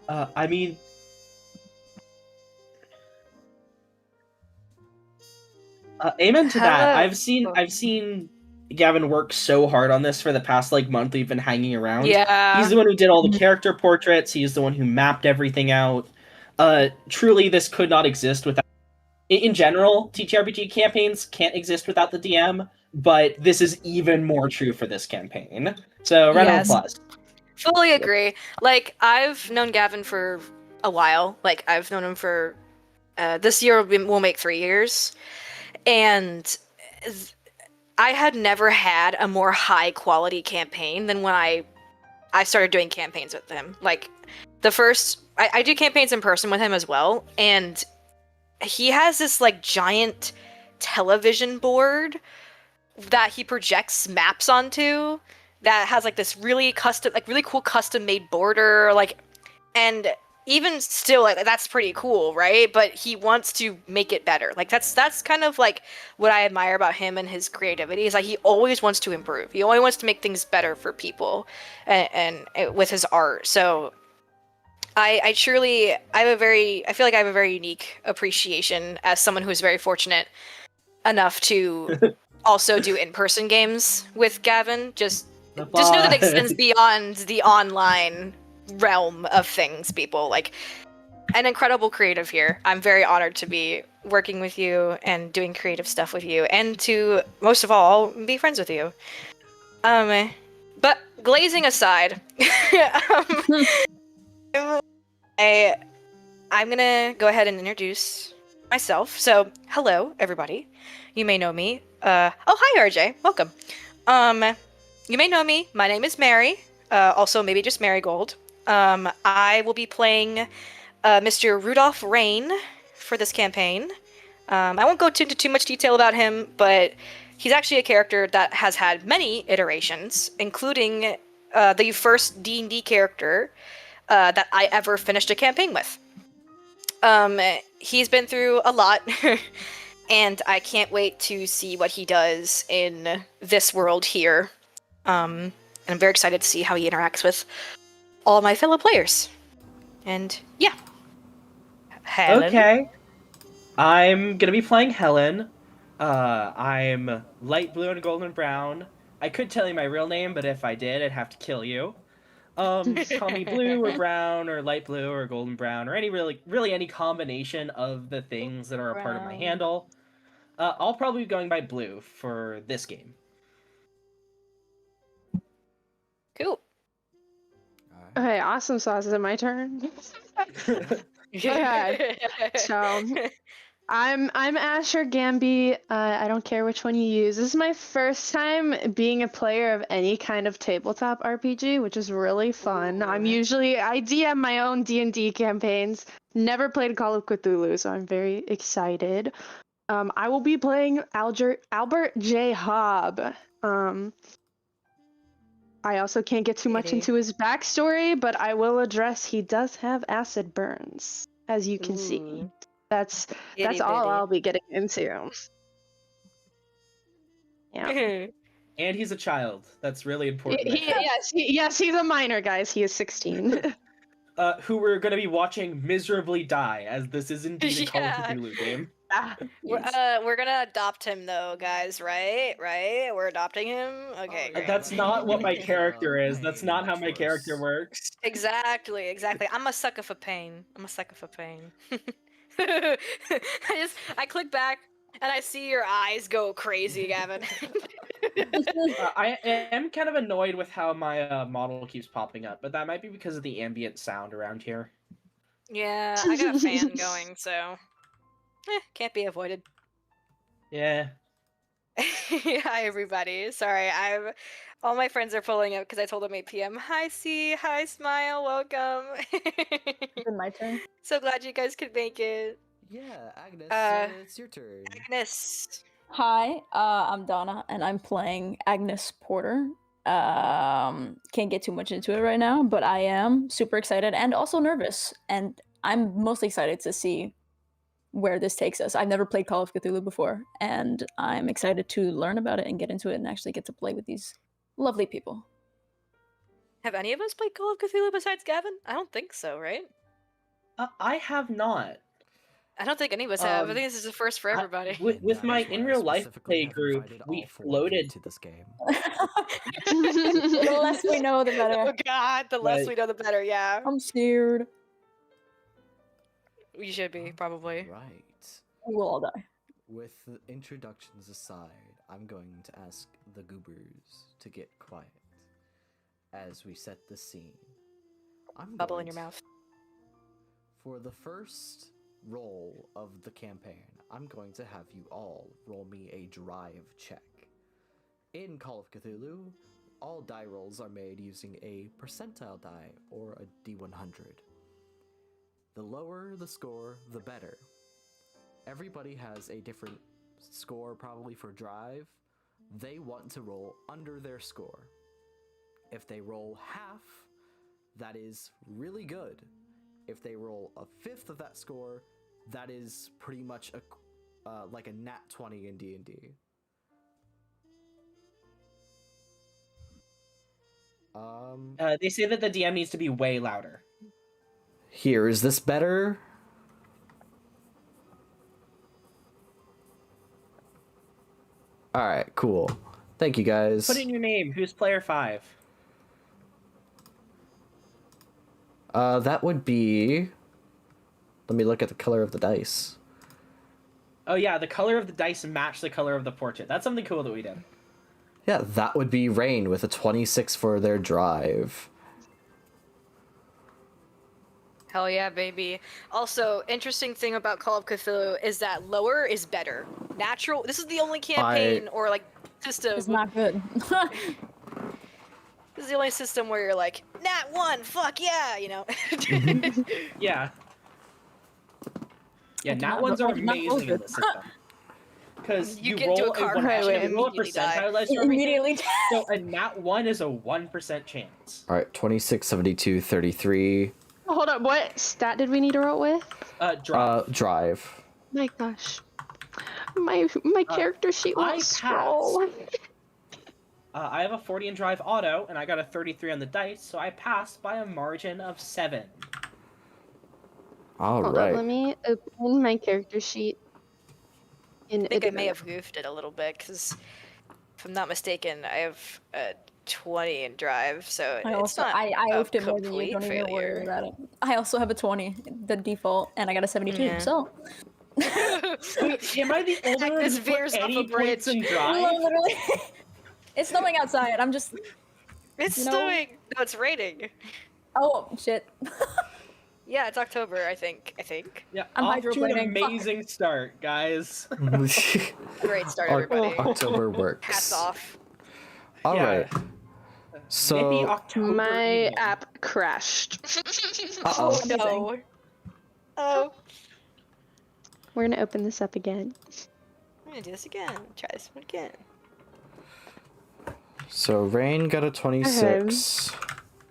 I mean, amen to that. Hello. I've seen Gavin work so hard on this for the past like month we've been hanging around. He's Yeah. the one who did all the character portraits. He's the one who mapped everything out. Truly, this could not exist without. In general, TTRPG campaigns can't exist without the DM, but this is even more true for this campaign. So, round of Yes. applause. Fully agree. Like, I've known Gavin for a while. Like, I've known him for this year will make 3 years, and I had never had a more high quality campaign than when I started doing campaigns with him. Like, the first I do campaigns in person with him as well, and he has this like giant television board that he projects maps onto that has like this really cool custom made border, like, and even still, like, that's pretty cool, right? But he wants to make it better. Like, that's kind of like what I admire about him and his creativity, is like he always wants to improve. He always wants to make things better for people, and with his art. So I truly, I feel like I have a very unique appreciation as someone who's very fortunate enough to also do in-person games with Gavin. Just know that it extends beyond the online realm of things, people. Like, an incredible creative here. I'm very honored to be working with you and doing creative stuff with you, and to, most of all, be friends with you. But glazing aside, I'm gonna go ahead and introduce myself. So, hello, everybody. You may know me. Oh, hi, RJ. Welcome. You may know me. My name is Mary. Also, maybe just Marigold. I will be playing Mr. Rudolph Rain for this campaign. I won't go into too much detail about him, but he's actually a character that has had many iterations, including the first D&D character that I ever finished a campaign with. He's been through a lot, and I can't wait to see what he does in this world here. And I'm very excited to see how he interacts with all my fellow players. And yeah. Helen. Okay. I'm gonna be playing Helen. I'm light blue and golden brown. I could tell you my real name, but if I did, I'd have to kill you. Call me blue or brown or light blue or golden brown or any really any combination of the things that are a part of my handle. I'll probably be going by blue for this game. Cool. Okay, awesome sauce. Is it my turn? Okay. So I'm Asher Gamby. I don't care which one you use. This is my first time being a player of any kind of tabletop RPG, which is really fun. I DM my own D&D campaigns. Never played Call of Cthulhu, so I'm very excited. I will be playing Albert J. Hobb. I also can't get too much into his backstory, but I will address he does have acid burns, as you can see. That's all I'll be getting into. Yeah. And he's a child. That's really important. Yes, he's a minor, guys. He is 16. Who we're going to be watching miserably die, as this is indeed a Call of Cthulhu game. We're gonna adopt him though, guys, right? We're adopting him? Okay, great. That's not what my character is. That's not how my character works. Exactly. I'm a sucker for pain. I click back and I see your eyes go crazy, Gavin. I am kind of annoyed with how my model keeps popping up, but that might be because of the ambient sound around here. Yeah, I got a fan going, so can't be avoided. Yeah. Hi, everybody. Sorry, all my friends are pulling up because I told them 8 p.m. Hi, C. Hi, Smile. Welcome. Is it my turn? So glad you guys could make it. Yeah, Agnes, it's your turn. Agnes. Hi, I'm Donna, and I'm playing Agnes Porter. Can't get too much into it right now, but I am super excited and also nervous. And I'm mostly excited to see where this takes us. I've never played Call of Cthulhu before, and I'm excited to learn about it and get into it and actually get to play with these lovely people. Have any of us played Call of Cthulhu besides Gavin? I don't think so, right? I have not. I don't think any of us have. I think this is the first for everybody. With And my that is in why I real life specifically play have group, invited we all 4 of you floated. to this game. The less we know, the Oh better. god, the less Right. we know, the better. Yeah, I'm scared. you should be probably. Right. We'll all die. With the introductions aside, I'm going to ask the goobers to get quiet as we set the scene. I'm Bubble going in your to- mouth. For the first roll of the campaign, I'm going to have you all roll me a drive check. In Call of Cthulhu, all die rolls are made using a percentile die, or a D100. The lower the score, the better. Everybody has a different score probably for drive. They want to roll under their score. If they roll half, that is really good. If they roll a fifth of that score, that is pretty much like a nat 20 in D&D. They say that the DM needs to be way louder. Here, is this better? Alright, cool. Thank you guys. Put in your name. Who's player 5? That would be... Let me look at the color of the dice. Oh yeah, the color of the dice match the color of the portrait. That's something cool that we did. Yeah, that would be Rain with a 26 for their drive. Hell yeah, baby. Also, interesting thing about Call of Cthulhu is that lower is better. Natural. This is the only campaign or like system. It's not good. This is the only system where you're like, nat 1, fuck yeah, you know. Yeah. Yeah, I did nat not ones roll- are I did not roll amazing in good. this system. Because You you get into roll a car one, crash and you roll a immediately die. percentile dice for everything. Immediately. So a nat 1 is a 1% chance. Alright, 26, 72, 33. Hold up, what stat did we need to roll with? Drop. Drive. My gosh. My character sheet I won't scroll. I have a 40 in drive auto, and I got a 33 on the dice, so I passed by a margin of 7. Hold up, Alright. let me open my character sheet. I think I may have goofed it a little bit, because if I'm not mistaken, I have a 20 in drive, so I it's also not I a oofed it more than you. complete Don't even failure. worry about it. I also have a 20, the default, and I got a 72. Yeah. So Wait, am I the only one Agnes who veers put off any a points bridge. in drive? literally, it's snowing outside. I'm just. It's You know? snowing. No, it's raining. Oh shit. Yeah, it's October, I think. Yeah, I'm off to an hydroplaning. Fuck. amazing start, guys. Great start, Oc- everybody. October works. Hats off. Alright. Maybe So, October My evening. app crashed. uh-oh. No. Oh. We're gonna open this up again. I'm gonna do this again. Try this one again. So Rain got a 26.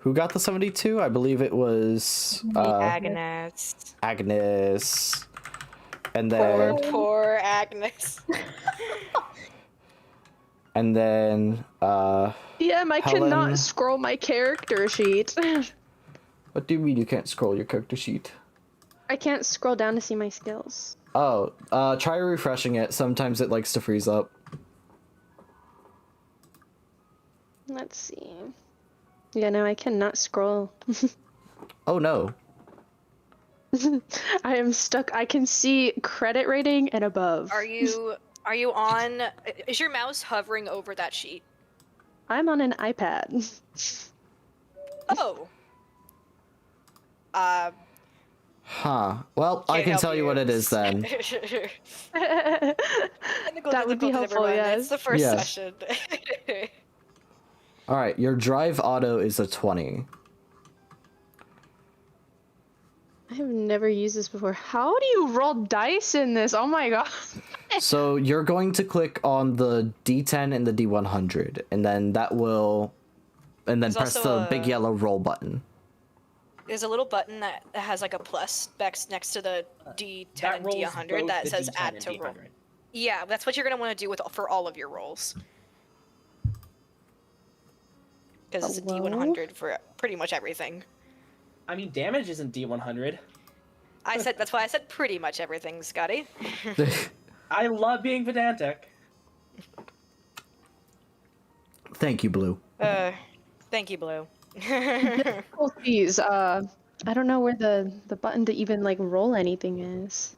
Who got the 72? I believe it was Agnes. Agnes. And then Poor Agnes. and then Yeah, I Helen. cannot scroll my character sheet. what do you mean you can't scroll your character sheet? I can't scroll down to see my skills. Oh, try refreshing it. Sometimes it likes to freeze up. Let's see. Yeah, no, I cannot scroll. Oh no. I am stuck. I can see credit rating and above. Are you on? Is your mouse hovering over that sheet? I'm on an iPad. Oh. Huh. Well, I Can't can help tell you what it is then. That would be helpful, It's yes. the first Yeah. session. Alright, your drive auto is a 20. I have never used this before. How do you roll dice in this? Oh my god. So you're going to click on the D10 and the D100, and then that will... And then There's press also the big a- yellow roll button. There's a little button that has like a plus next to the D10 That and rolls D100 both that the says D10 add and to roll. D100. Yeah, that's what you're gonna want to do for all of your rolls. Because it's a Hello? D100 for pretty much everything. I mean, damage isn't D100. That's why I said pretty much everything, Scotty. I love being pedantic. Thank you, Blue. Thank you, Blue. Difficulties. I don't know where the button to even like roll anything is.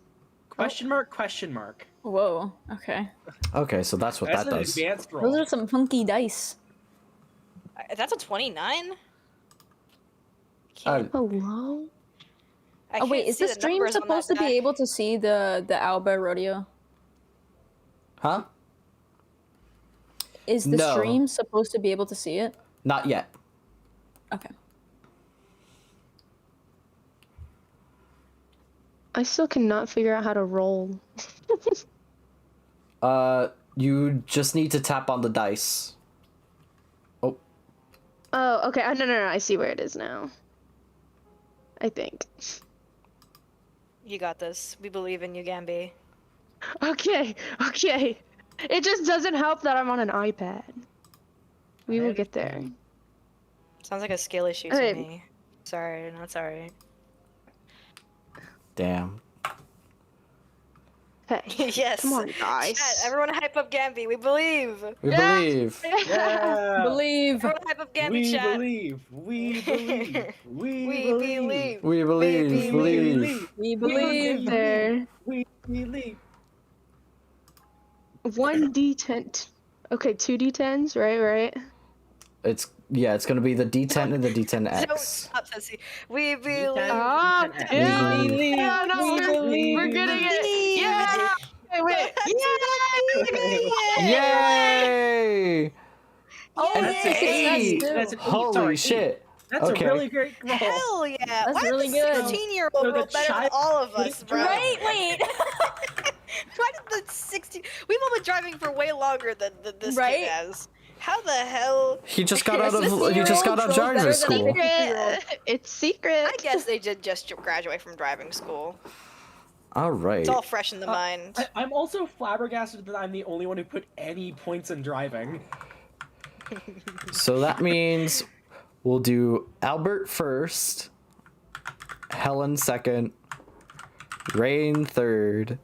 Question mark? Question mark. Whoa. Okay. Okay, so that's what That's that an does. advanced roll. Those are some funky dice. That's a 29. Hello? Oh wait, is the stream supposed to be able to see the Alba rodeo? Huh? Is the No. stream supposed to be able to see it? Not yet. Okay. I still cannot figure out how to roll. You just need to tap on the dice. Oh. Oh, okay. No. I see where it is now. I think. You got this. We believe in you, Gamby. Okay. It just doesn't help that I'm on an iPad. We will get there. Sounds like a skill issue to Okay. me. Sorry, not sorry. Damn. Okay. Yes. Come on, guys. Chat, everyone hype up Gamby. We believe. We Yeah. believe. Yeah. Believe. Everyone hype up Gamby, We chat. believe. We believe. We We believe. believe. We believe. Believe. We We'll believe. get there. We believe. 1d10. Okay, 2d10s, right? It's gonna be the D10 and the D10X. Don't stop, Ceci. We believe. Ah, We yeah. believe. Yeah, no, we're getting it. Yeah. Wait. Yay! Oh, An That's an yay, eight. success, That's too. an eight. Holy Sorry, shit. That's Okay. a really great roll. Hell yeah! That's Why really did good. the 16-year-old So the roll better than child- all of us, bro? Right? Wait. Why did the 16? We've all been driving for way longer than this Right? kid has. How the hell? He just got out of Drove driver's better than school. a It's secret. I guess they did just graduate from driving school. All right. It's all fresh in the mind. I'm also flabbergasted that I'm the only one who put any points in driving. So that means we'll do Albert first, Helen second, Rain third,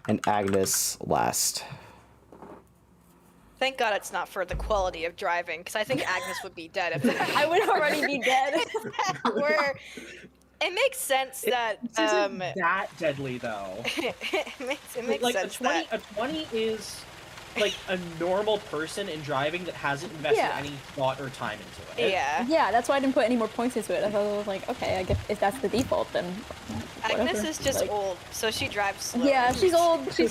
and Agnes last. Thank God it's not for the quality of driving, because I think Agnes would be dead if that I would already be dead. were. It makes sense that This isn't that deadly though. it makes Like sense a 20 is like a normal person in driving that hasn't invested Yeah. any thought or time into that. it. Yeah. Yeah, that's why I didn't put any more points into it. I thought it was like, okay, I guess if that's the default, then whatever. Agnes is just Like- old, so she drives slow. Yeah, she's old. She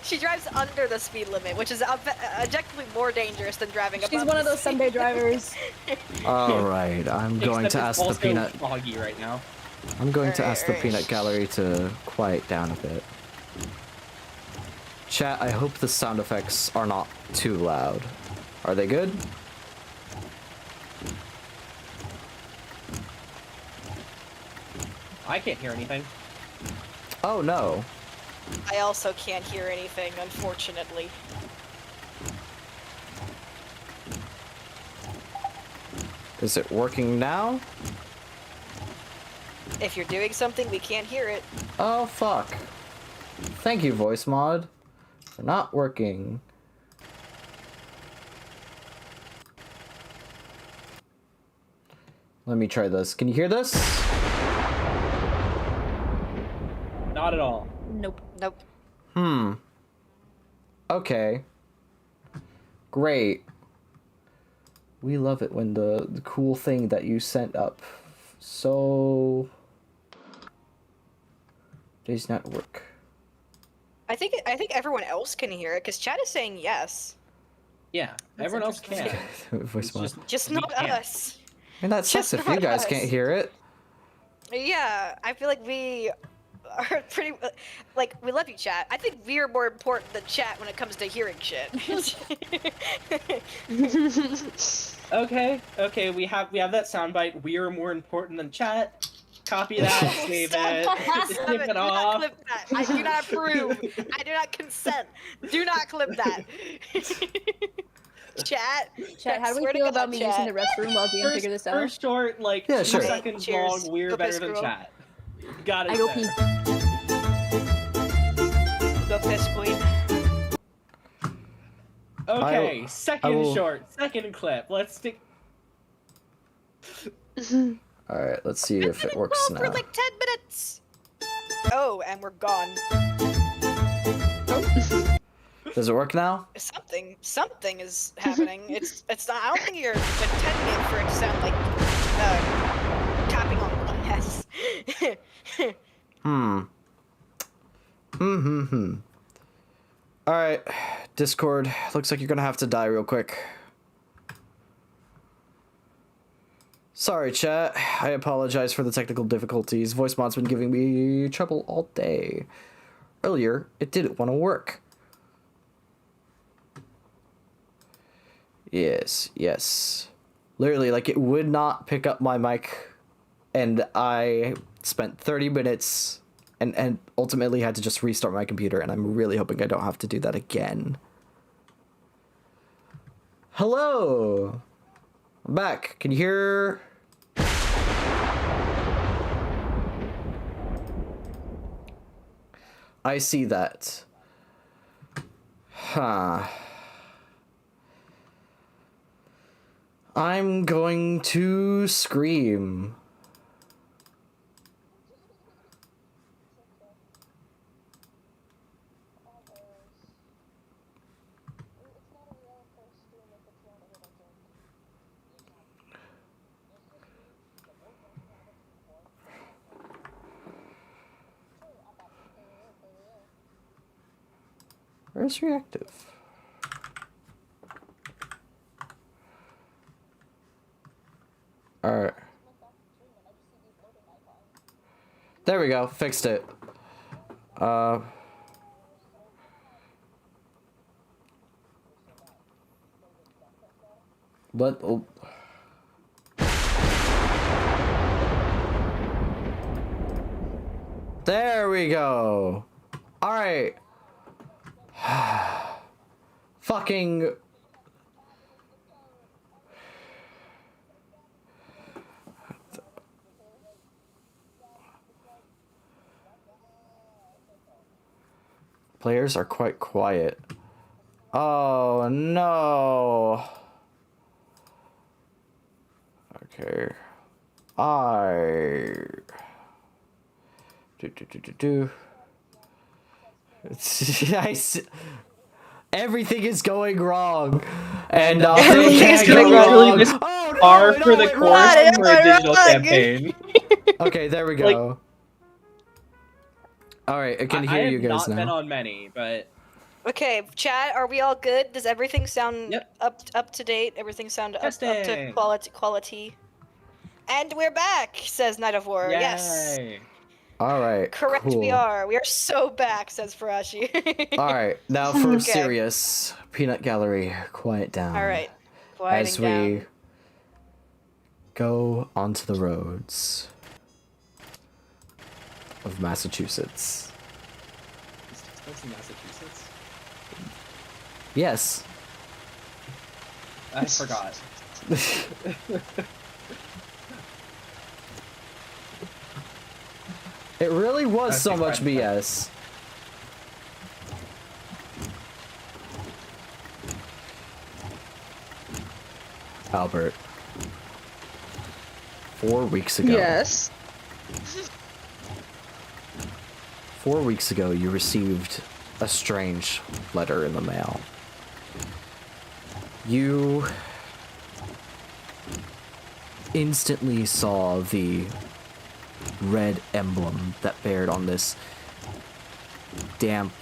She drives under the speed limit, which is objectively more dangerous than driving above she's one of the those speed Sunday drivers. All right, I'm going Except to it's ask the also peanut. foggy right now. I'm going to Alright, ask the alright. peanut gallery to quiet down a bit. Chat, I hope the sound effects are not too loud. Are they good? I can't hear anything. Oh no. I also can't hear anything, unfortunately. Is it working now? If you're doing something, we can't hear it. Oh fuck. Thank you, voice mod. They're not working. Let me try this. Can you hear this? Not at all. Nope. Nope. Okay. Great. We love it when the cool thing that you sent up so does not work. I think everyone else can hear it, because chat is saying yes. Yeah, everyone else can. Voice It's mod. Just we not can't. us. And that sucks just if you not guys us. can't hear it. Yeah, I feel like we are pretty... Like, we love you, chat. I think we are more important than chat when it comes to hearing shit. Okay, we have that soundbite. We are more important than chat. Copy that, save it, Stop snip it. it Do not off. clip that. I do not approve. I do not consent. Do not clip that. Chat. Chat, how do we Swear to feel God, about me using the chat. restroom while DM figure this out? First short, like Yeah, 2 sure. seconds Cheers. long. We're Go better piss, than girl. chat. Got it. I go there. pee. Go piss, queen. Okay, I second will- short, second clip. Let's stick. All right, let's see if it works Roll now. for like 10 minutes. Oh, and we're gone. Does it work now? Something is happening. It's not. I don't think you're intending it for it to sound like tapping on glass. All right, Discord. Looks like you're gonna have to die real quick. Sorry, chat. I apologize for the technical difficulties. Voice mod's been giving me trouble all day. Earlier, it didn't want to work. Yes. Literally, like, it would not pick up my mic, and I spent 30 minutes and ultimately had to just restart my computer, and I'm really hoping I don't have to do that again. Hello! I'm back. Can you hear? I see that. Huh. I'm going to scream. Where's reactive? Alright. There we go. Fixed it. What? Oh. There we go. Alright. Fucking... Players are quite quiet. Oh no. Okay. Everything is going wrong. And Everything is going wrong. This far for the course wrong. for a digital Wrong. campaign. Okay, there we go. Alright, I can hear you guys I have not been now. on many, but Okay, chat. Are we all good? Does everything sound Yep. up to date? Everything sound up to Testing. quality? And we're back, says Knight of War. Yes. yay. Alright, Correct, cool. we are. We are so back, says Farashi. Alright, now for Okay. serious. Peanut Gallery, quiet down. All right. As we Quieting down. go onto the roads of Massachusetts. That's in Massachusetts. Yes. I forgot. It really was That's so much incredible. BS. Albert. 4 weeks ago. Yes. 4 weeks ago, you received a strange letter in the mail. You instantly saw the red emblem that bared on this damp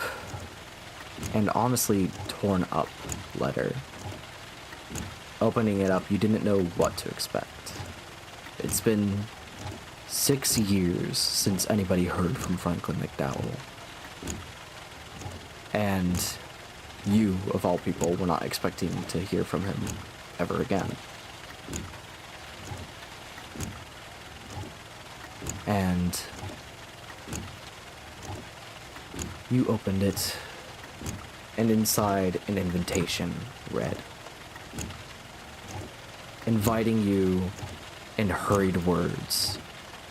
and honestly torn up letter. Opening it up, you didn't know what to expect. It's been 6 years since anybody heard from Franklin McDowell. And you, of all people, were not expecting to hear from him ever again. And you opened it, and inside an invitation read, inviting you in hurried words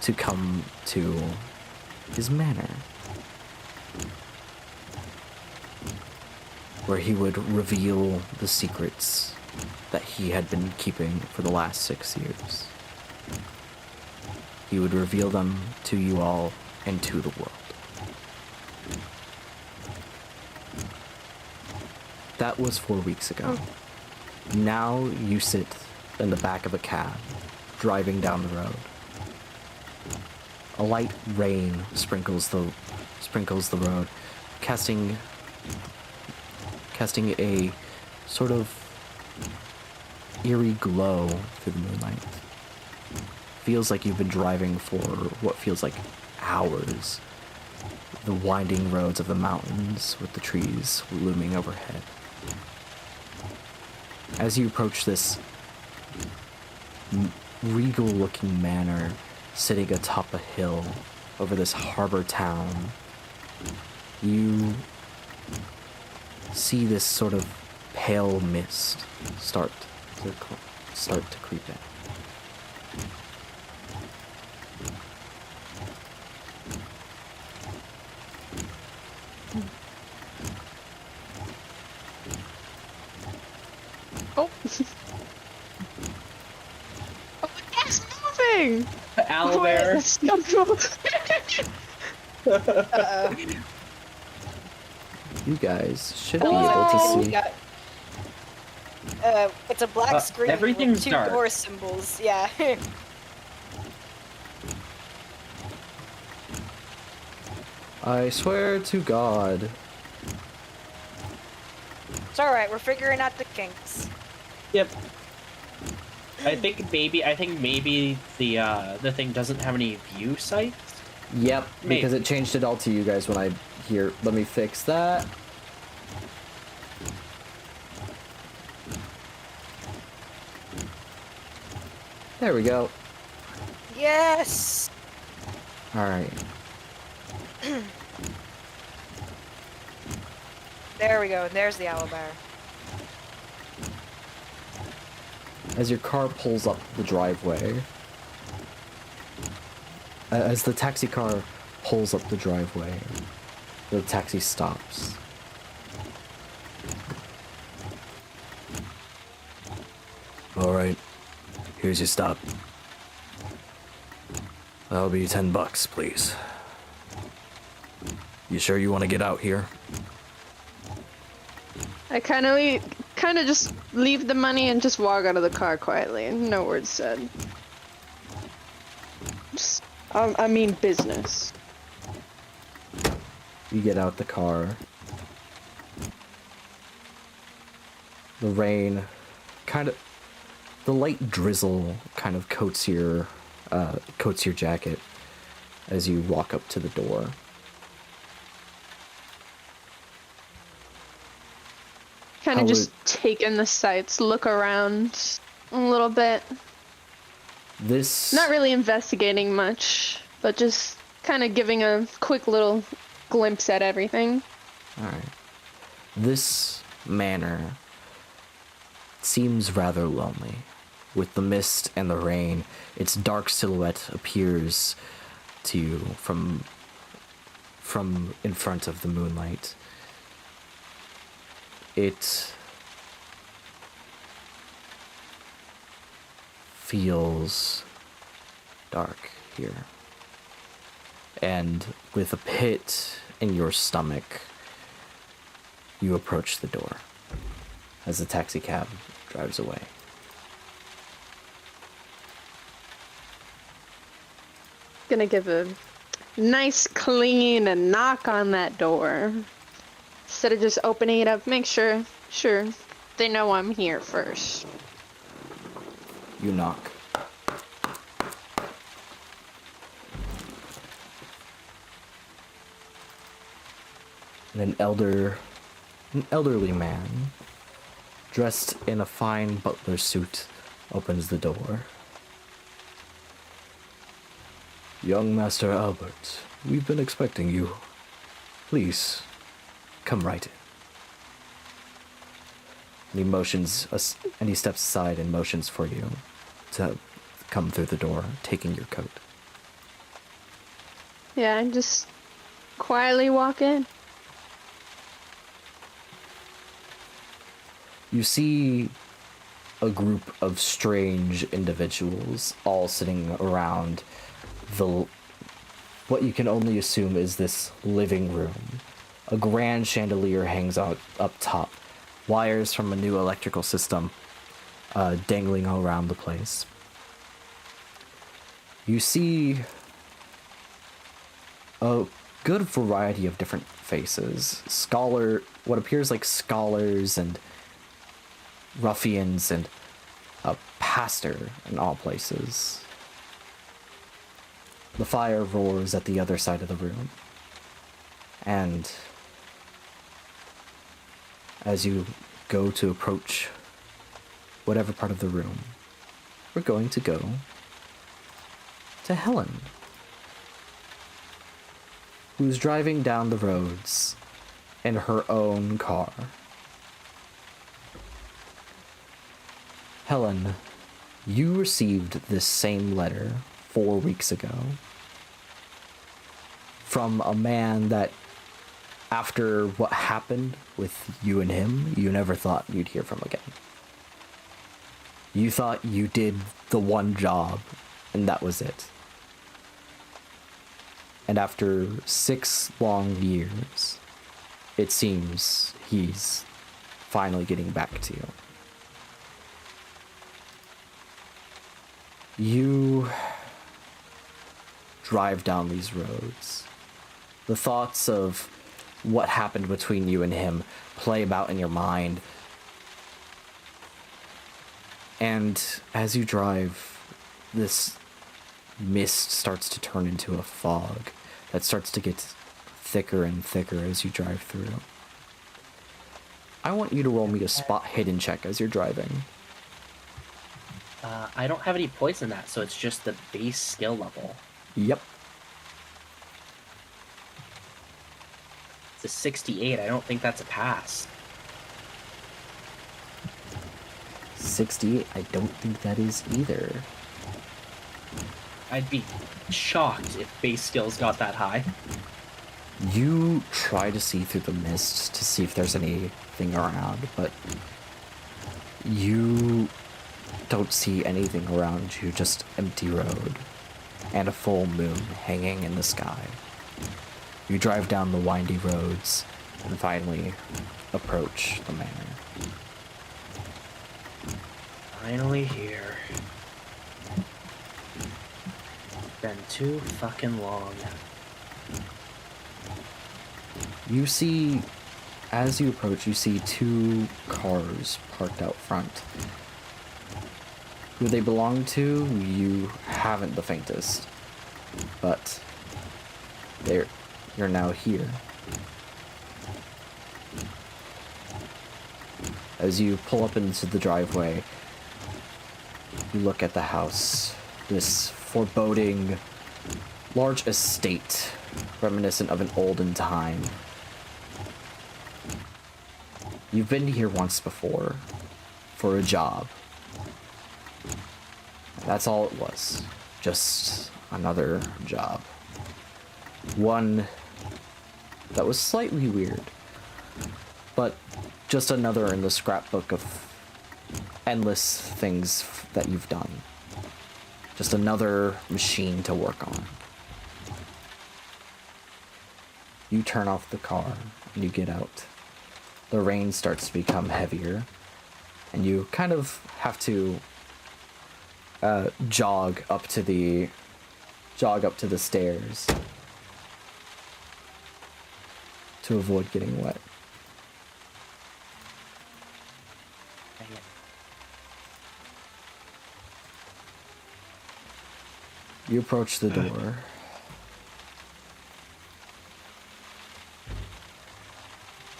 to come to his manor, where he would reveal the secrets that he had been keeping for the last 6 years. He would reveal them to you all and to the world. That was 4 weeks ago. Now you sit in the back of a cab, driving down the road. A light rain sprinkles the road, casting a sort of eerie glow through the moonlight. Feels like you've been driving for what feels like hours. The winding roads of the mountains with the trees looming overhead. As you approach this regal-looking manor sitting atop a hill over this harbor town, you see this sort of pale mist start to creep in. Oh. Oh, it's moving! Owlbear. It's so cool. You guys should be Oh, able to we see. got- it's a black screen everything's with two dark. door symbols. Yeah. I swear to God. It's alright, we're figuring out the kinks. Yep. I think maybe the thing doesn't have any view sights. Yep, because Maybe. it changed it all to you guys when I hear. Let me fix that. There we go. Yes! Alright. There we go, and there's the owlbear. As your car pulls up the driveway, as the taxi car pulls up the driveway, the taxi stops. Alright, here's your stop. That'll be $10, please. You sure you want to get out here? I kind of just leave the money and just walk out of the car quietly. No words said. Just, I mean business. You get out the car. The rain the light drizzle kind of coats your jacket as you walk up to the door. Kind How of just would- take in the sights, look around a little bit. This Not really investigating much, but just kind of giving a quick little glimpse at everything. Alright. This manor seems rather lonely. With the mist and the rain, its dark silhouette appears to you from in front of the moonlight. It feels dark here. And with a pit in your stomach, you approach the door as the taxi cab drives away. Gonna give a nice clean and knock on that door. Instead of just opening it up, make sure they know I'm here first. You knock. And an elderly man, dressed in a fine butler suit, opens the door. Young Master Albert, we've been expecting you. Please, come right in. And he steps aside and motions for you to come through the door, taking your coat. Yeah, and just quietly walk in. You see a group of strange individuals all sitting around what you can only assume is this living room. A grand chandelier hangs out up top. Wires from a new electrical system dangling all around the place. You see a good variety of different faces. What appears like scholars and ruffians and a pastor in all places. The fire roars at the other side of the room. And as you go to approach whatever part of the room, we're going to go to Helen, who's driving down the roads in her own car. Helen, you received this same letter 4 weeks ago from a man that, after what happened with you and him, you never thought you'd hear from again. You thought you did the one job, and that was it. And after 6 long years, it seems he's finally getting back to you. You drive down these roads. The thoughts of what happened between you and him play about in your mind. And as you drive, this mist starts to turn into a fog that starts to get thicker and thicker as you drive through. I want you to roll me a spot hidden check as you're driving. I don't have any points in that, so it's just the base skill level. Yep. It's a 68. I don't think that's a pass. 68, I don't think that is either. I'd be shocked if base skills got that high. You try to see through the mist to see if there's anything around, but you don't see anything around you, just empty road and a full moon hanging in the sky. You drive down the windy roads and finally approach the manor. Finally here. Been too fucking long. You see, as you approach, you see 2 cars parked out front. Who they belong to, you haven't the faintest. But you're now here. As you pull up into the driveway, you look at the house. This foreboding, large estate, reminiscent of an olden time. You've been here once before, for a job. That's all it was. Just another job. One that was slightly weird, but just another in the scrapbook of endless things that you've done. Just another machine to work on. You turn off the car and you get out. The rain starts to become heavier, and you kind of have to jog up to the stairs to avoid getting wet. Dang it. You approach the door.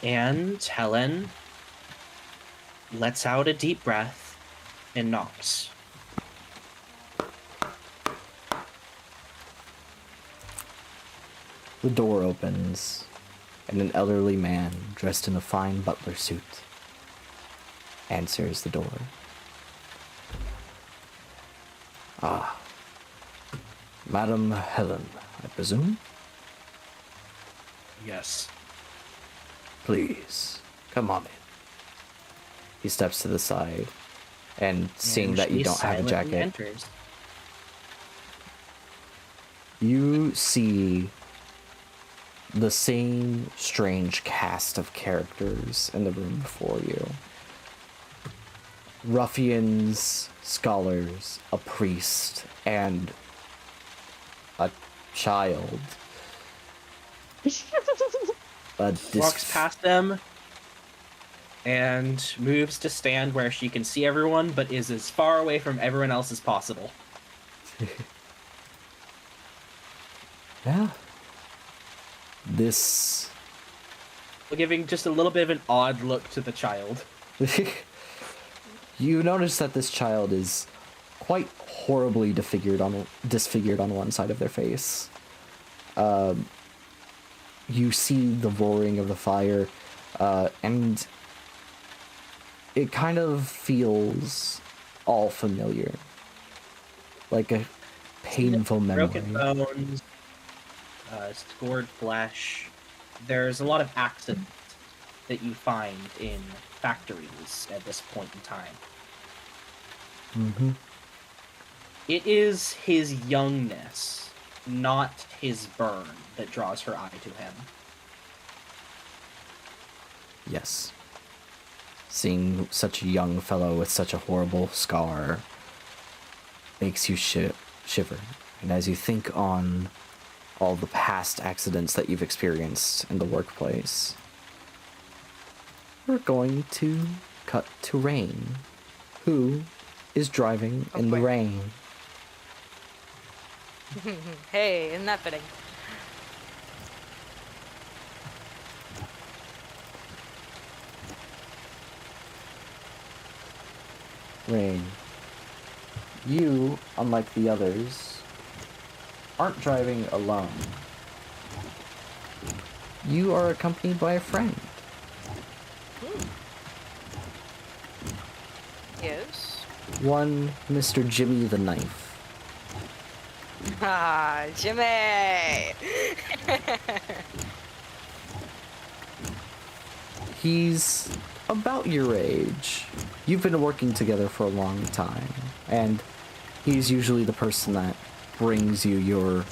And Helen lets out a deep breath and knocks. The door opens, and an elderly man dressed in a fine butler suit answers the door. Ah, Madam Helen, I presume? Yes. Please, come on in. He steps to the side, and seeing And that you she don't have a silently jacket, enters. you see the same strange cast of characters in the room before you. Ruffians, scholars, a priest, and a child. Walks past them and moves to stand where she can see everyone, but is as far away from everyone else as possible. Yeah. This... Giving just a little bit of an odd look to the child. You notice that this child is quite horribly disfigured on one side of their face. You see the roaring of the fire, and it kind of feels all familiar. Like a painful memory. Broken bones, scored flesh. There's a lot of accidents that you find in factories at this point in time. Mm-hmm. It is his youngness, not his burn, that draws her eye to him. Yes. Seeing such a young fellow with such a horrible scar makes you shiver. And as you think on all the past accidents that you've experienced in the workplace, we're going to cut to Rain, who is driving in the rain. Hey, isn't that fitting? Rain, you, unlike the others, aren't driving alone. You are accompanied by a friend. Yes. One Mr. Jimmy the Knife. Ah, Jimmy! He's about your age. You've been working together for a long time, and he's usually the person that brings you your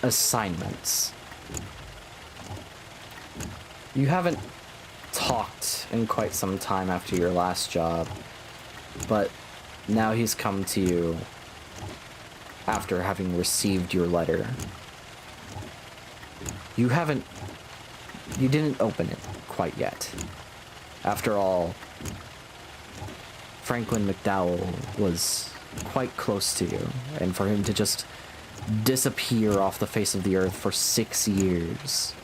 assignments. You haven't talked in quite some time after your last job, but now he's come to you after having received your letter. You didn't open it quite yet. After all, Franklin McDowell was quite close to you, and for him to just disappear off the face of the earth for 6 years,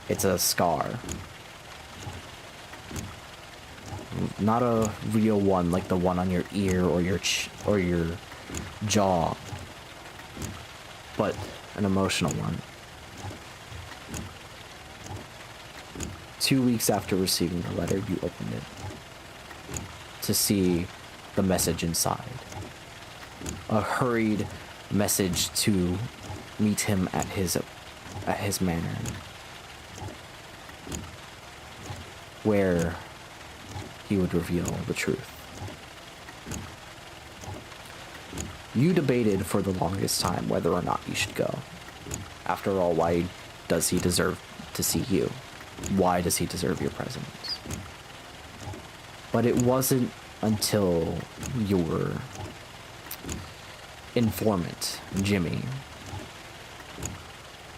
it's a scar. Not a real one like the one on your ear or your jaw, but an emotional one. 2 weeks after receiving the letter, you opened it to see the message inside. A hurried message to meet him at his manor, where he would reveal the truth. You debated for the longest time whether or not you should go. After all, why does he deserve to see you? Why does he deserve your presence? But it wasn't until your informant, Jimmy,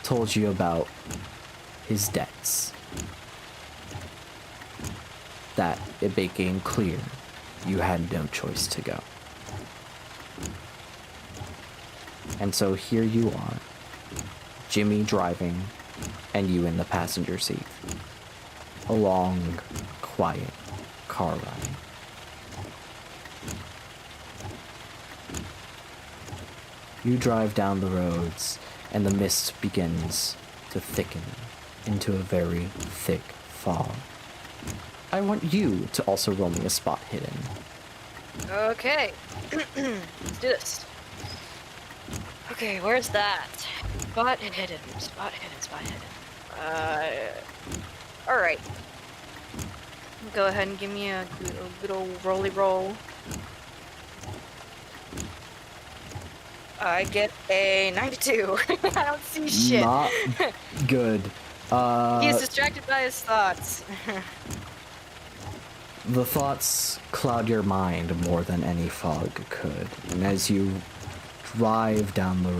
told you about his debts that it became clear you had no choice to go. And so here you are, Jimmy driving, and you in the passenger seat. A long, quiet car ride. You drive down the roads, and the mist begins to thicken into a very thick fog. I want you to also roll me a spot hidden. Okay. Let's do this. Okay, where's that? Spot hidden. Spot hidden. Spot hidden. Alright. Go ahead and give me a good old rolly roll. I get a 92. I don't see shit. Not good. He's distracted by his thoughts. The thoughts cloud your mind more than any fog could, and as you drive down the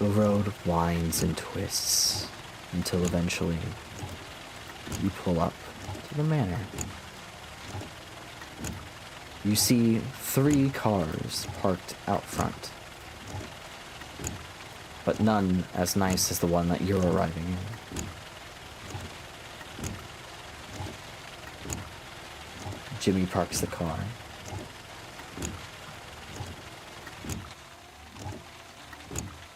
road winds and twists until eventually you pull up to the manor. You see 3 cars parked out front, but none as nice as the one that you're arriving in. Jimmy parks the car.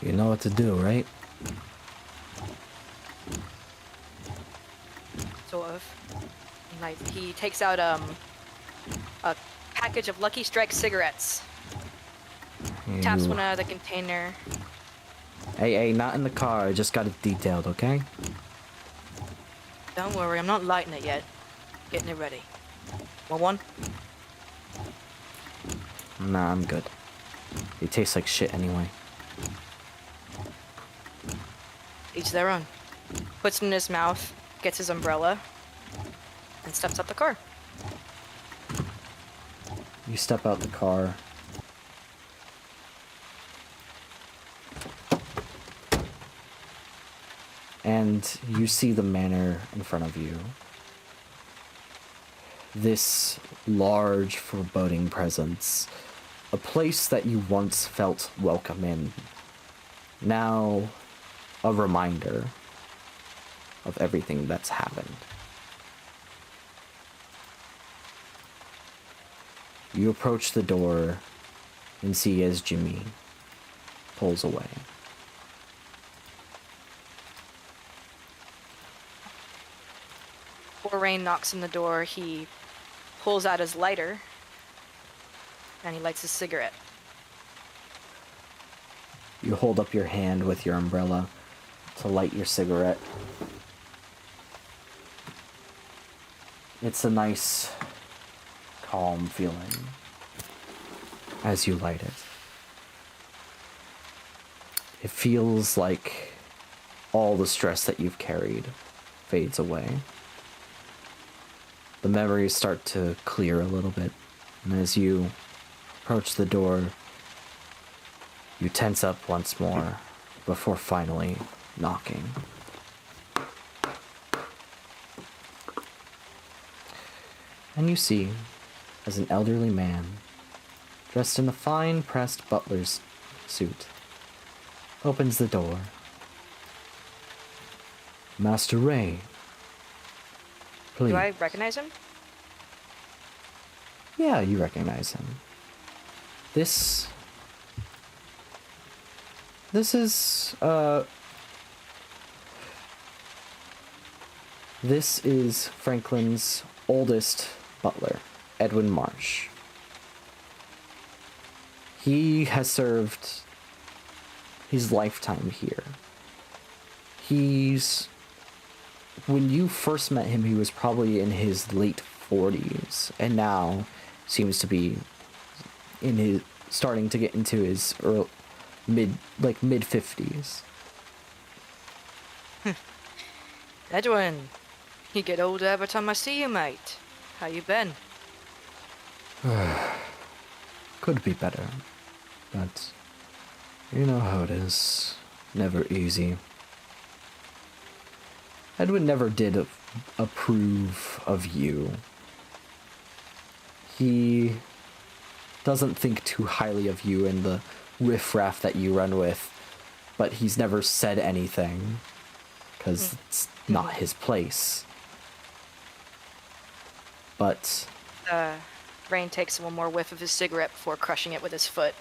You know what to do, right? Sort of. Like, he takes out a package of Lucky Strike cigarettes. Taps one out of the container. Hey, not in the car. I just got it detailed, okay? Don't worry, I'm not lighting it yet. Getting it ready. Want one? Nah, I'm good. It tastes like shit anyway. Each their own. Puts it in his mouth, gets his umbrella, and steps up the car. You step out the car. And you see the manor in front of you. This large, foreboding presence. A place that you once felt welcome in. Now, a reminder of everything that's happened. You approach the door and see as Jimmy pulls away. Before Rain knocks on the door, he pulls out his lighter and he lights his cigarette. You hold up your hand with your umbrella to light your cigarette. It's a nice, calm feeling as you light it. It feels like all the stress that you've carried fades away. The memories start to clear a little bit, and as you approach the door, you tense up once more before finally knocking. And you see, as an elderly man, dressed in a fine pressed butler's suit, opens the door. Master Ray, please. Do I recognize him? Yeah, you recognize him. This is Franklin's oldest butler, Edwin Marsh. He has served his lifetime here. When you first met him, he was probably in his late 40s, and now seems to be starting to get into his mid 50s. Edwin, you get older every time I see you, mate. How you been? Could be better, but you know how it is. Never easy. Edwin never did approve of you. He doesn't think too highly of you and the riffraff that you run with, but he's never said anything, because it's not his place. But Rain takes one more whiff of his cigarette before crushing it with his foot.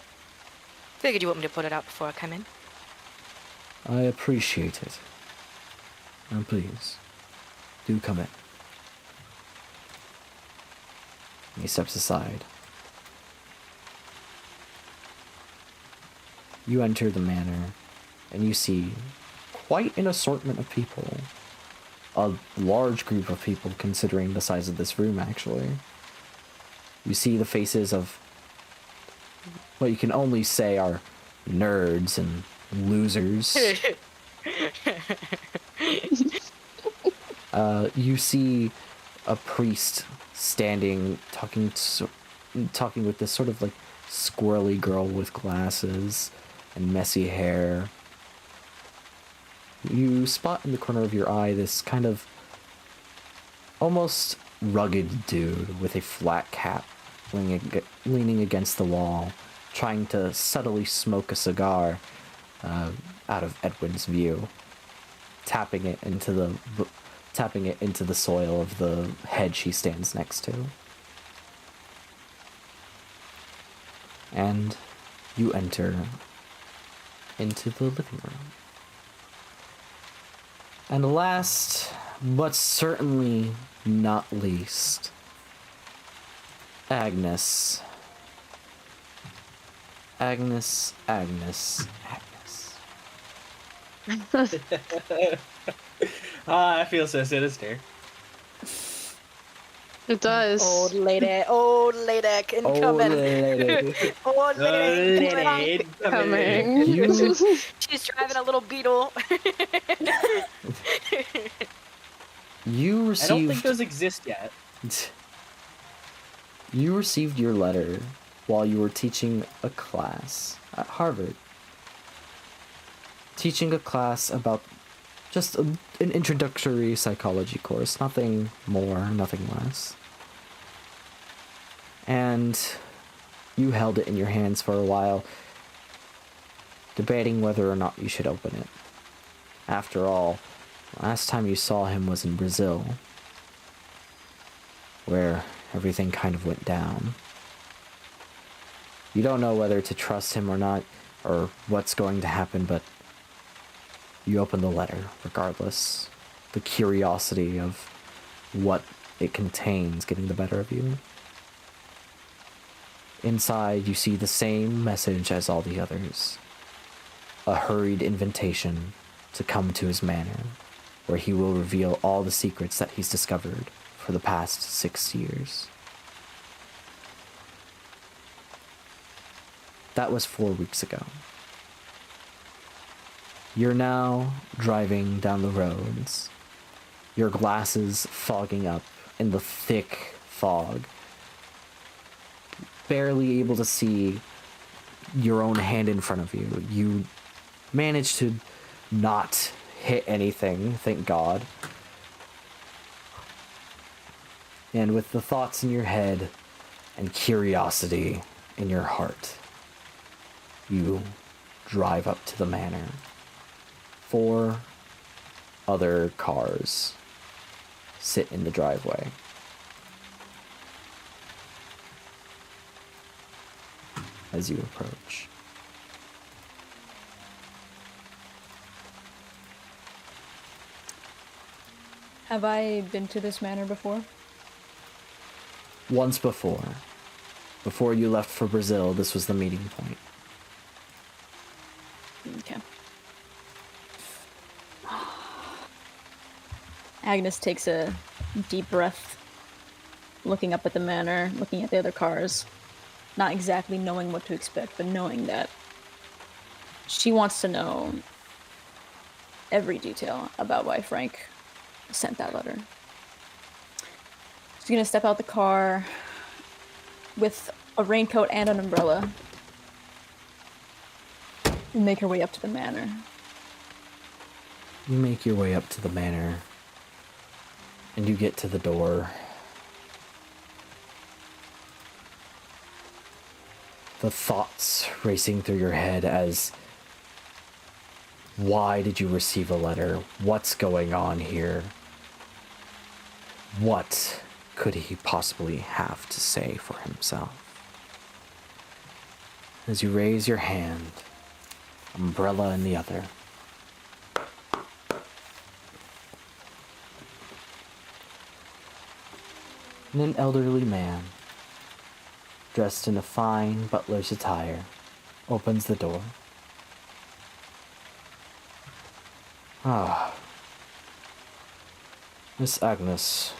Figured you want me to put it out before I come in. I appreciate it. And please, do come in. He steps aside. You enter the manor, and you see quite an assortment of people. A large group of people, considering the size of this room, actually. You see the faces of what you can only say are nerds and losers. You see a priest standing, talking with this sort of like squirrely girl with glasses and messy hair. You spot in the corner of your eye this kind of almost rugged dude with a flat cap leaning against the wall, trying to subtly smoke a cigar out of Edwin's view, tapping it into the soil of the hedge he stands next to. And you enter into the living room. And last, but certainly not least, Agnes. Agnes. I feel so sinister. It does. Old lady incoming. Old lady incoming. Coming. She's driving a little beetle. You I don't think received those exist yet. You received your letter while you were teaching a class at Harvard. Teaching a class about just an introductory psychology course, nothing more, nothing less. And you held it in your hands for a while, debating whether or not you should open it. After all, last time you saw him was in Brazil, where everything kind of went down. You don't know whether to trust him or not, or what's going to happen, but you open the letter regardless. The curiosity of what it contains getting the better of you. Inside, you see the same message as all the others. A hurried invitation to come to his manor, where he will reveal all the secrets that he's discovered for the past 6 years. That was 4 weeks ago. You're now driving down the roads, your glasses fogging up in the thick fog, barely able to see your own hand in front of you. You manage to not hit anything, thank God. And with the thoughts in your head and curiosity in your heart, you drive up to the manor. 4 other cars sit in the driveway. As you approach. Have I been to this manor before? Once before. Before you left for Brazil, this was the meeting point. Okay. Agnes takes a deep breath, looking up at the manor, looking at the other cars, not exactly knowing what to expect, but knowing that she wants to know every detail about why Frank sent that letter. She's gonna step out the car with a raincoat and an umbrella and make her way up to the manor. You make your way up to the manor, and you get to the door. The thoughts racing through your head as, why did you receive a letter? What's going on here? What could he possibly have to say for himself? As you raise your hand, umbrella in the other, and an elderly man dressed in a fine butler's attire, opens the door. Ah, Miss Agnes.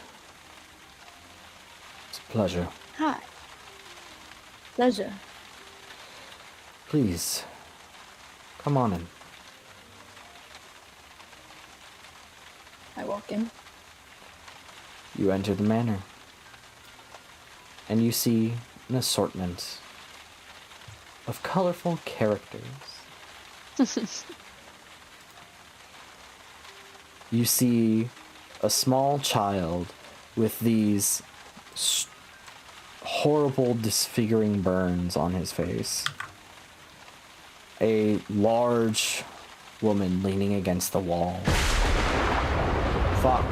It's a pleasure. Hi. Pleasure. Please, come on in. I walk in. You enter the manor, and you see an assortment of colorful characters. You see a small child with these horrible, disfiguring burns on his face. A large woman leaning against the wall. Fuck.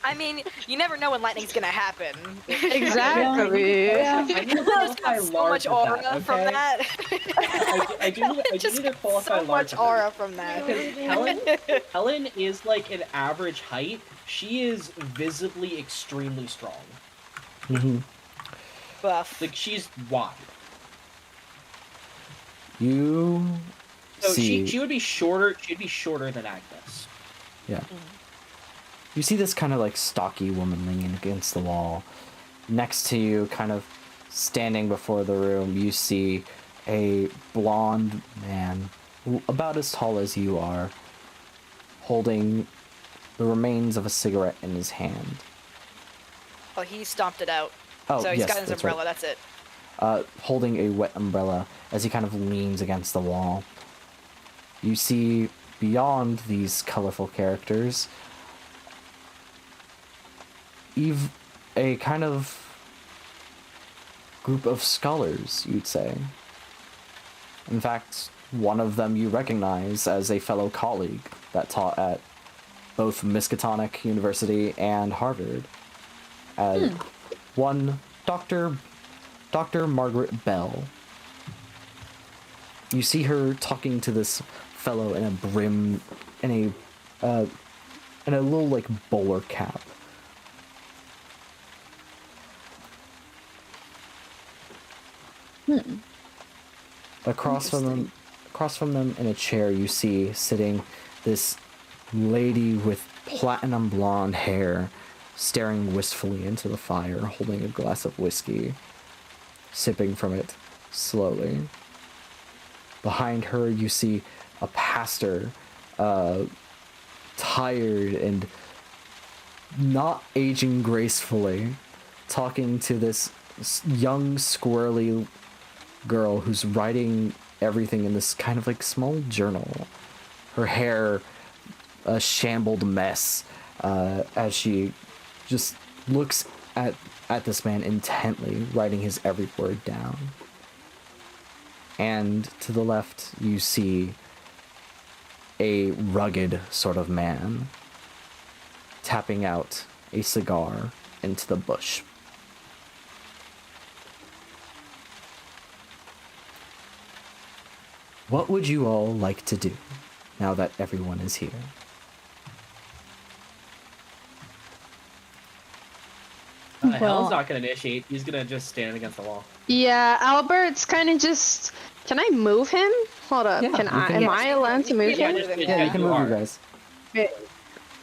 I mean, you never know when lightning's gonna happen. Exactly. Yeah. I need to Just qualify got so large much with aura that, from okay? that. I do need to qualify so large much with aura that. from that. Because Helen is like an average height. She is visibly extremely strong. Mm-hmm. Buff. Like she's wide. You So see... she would be shorter. She'd be shorter than Agnes. Yeah. You see this kind of like stocky woman leaning against the wall. Next to you, kind of standing before the room, you see a blonde man, about as tall as you are, holding the remains of a cigarette in his hand. Oh, he stomped it out. Oh, So he's yes, got his that's umbrella, right. that's it. Holding a wet umbrella as he kind of leans against the wall. You see beyond these colorful characters, a kind of group of scholars, you'd say. In fact, one of them you recognize as a fellow colleague that taught at both Miskatonic University and Harvard. One Dr. Margaret Bell. You see her talking to this fellow in a little like bowler cap. Across from them in a chair, you see sitting this lady with platinum blonde hair, staring wistfully into the fire, holding a glass of whiskey, sipping from it slowly. Behind her, you see a pastor, tired and not aging gracefully, talking to this young, squirrely girl who's writing everything in this kind of like small journal. Her hair a shambled mess as she just looks at this man intently, writing his every word down. And to the left, you see a rugged sort of man tapping out a cigar into the bush. What would you all like to do now that everyone is here? Helen's Well- not gonna initiate. He's gonna just stand against the wall. Yeah, Albert's kind of just. Can I move him? Hold up. Yeah, Can you I? can- Am I allowed to move Yeah, him? just- Yeah, you can you move are. you guys.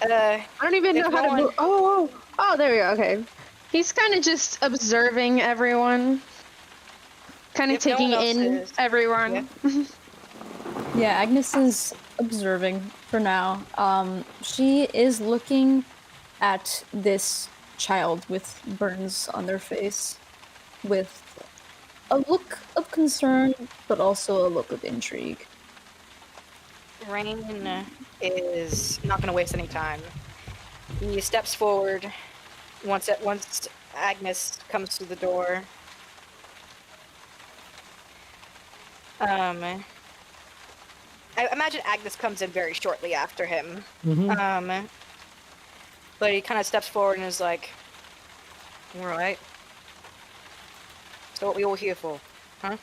I don't even If know how no to one- move. Oh, there we go. Okay. He's kind of just observing everyone. Kind of If no taking one else in is- everyone. Yeah, Agnes is observing for now. She is looking at this child with burns on their face with a look of concern, but also a look of intrigue. Rain is not going to waste any time. He steps forward once Agnes comes through the door. I imagine Agnes comes in very shortly after him. Mm-hmm. But he kind of steps forward and is like, "All right. So what we all here for, huh?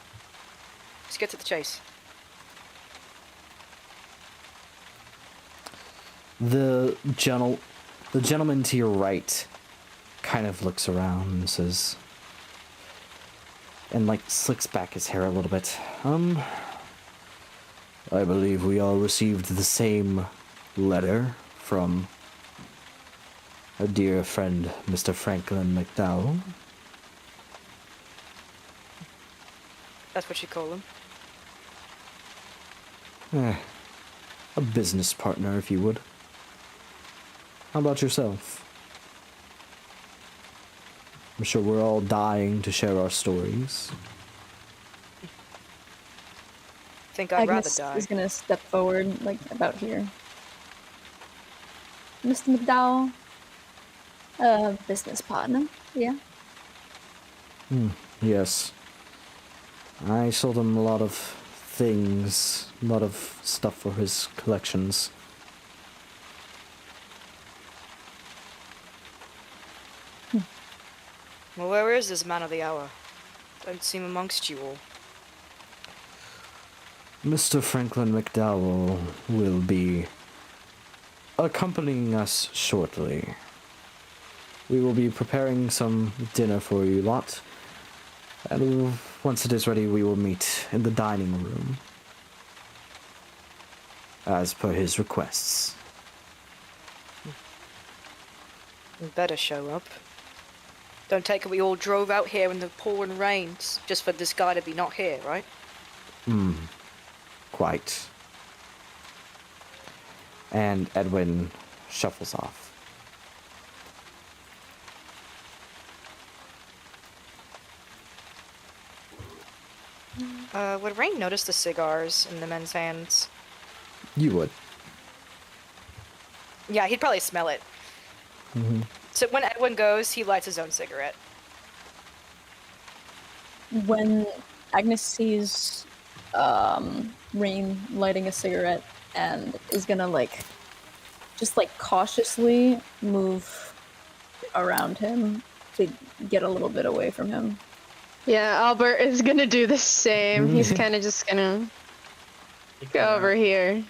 Let's get to the chase." The gentleman to your right kind of looks around and says, and like slicks back his hair a little bit. I believe we all received the same letter from our dear friend, Mr. Franklin McDowell. That's what you call him. A business partner, if you would. How about yourself? I'm sure we're all dying to share our stories. Think I'd rather Agnes die. is gonna step forward, like about here. Mr. McDowell, business partner, yeah. Yes. I sold him a lot of things, a lot of stuff for his collections. Well, where is this man of the hour? Don't see him amongst you all. Mr. Franklin McDowell will be accompanying us shortly. We will be preparing some dinner for you lot, and once it is ready, we will meet in the dining room, as per his requests. You better show up. Don't take it we all drove out here in the pouring rains just for this guy to be not here, right? Quite. And Edwin shuffles off. Would Rain notice the cigars in the men's hands? You would. Yeah, he'd probably smell it. So when Edwin goes, he lights his own cigarette. When Agnes sees Rain lighting a cigarette and is gonna just cautiously move around him to get a little bit away from him. Yeah, Albert is gonna do the same. He's kind of just gonna go over here.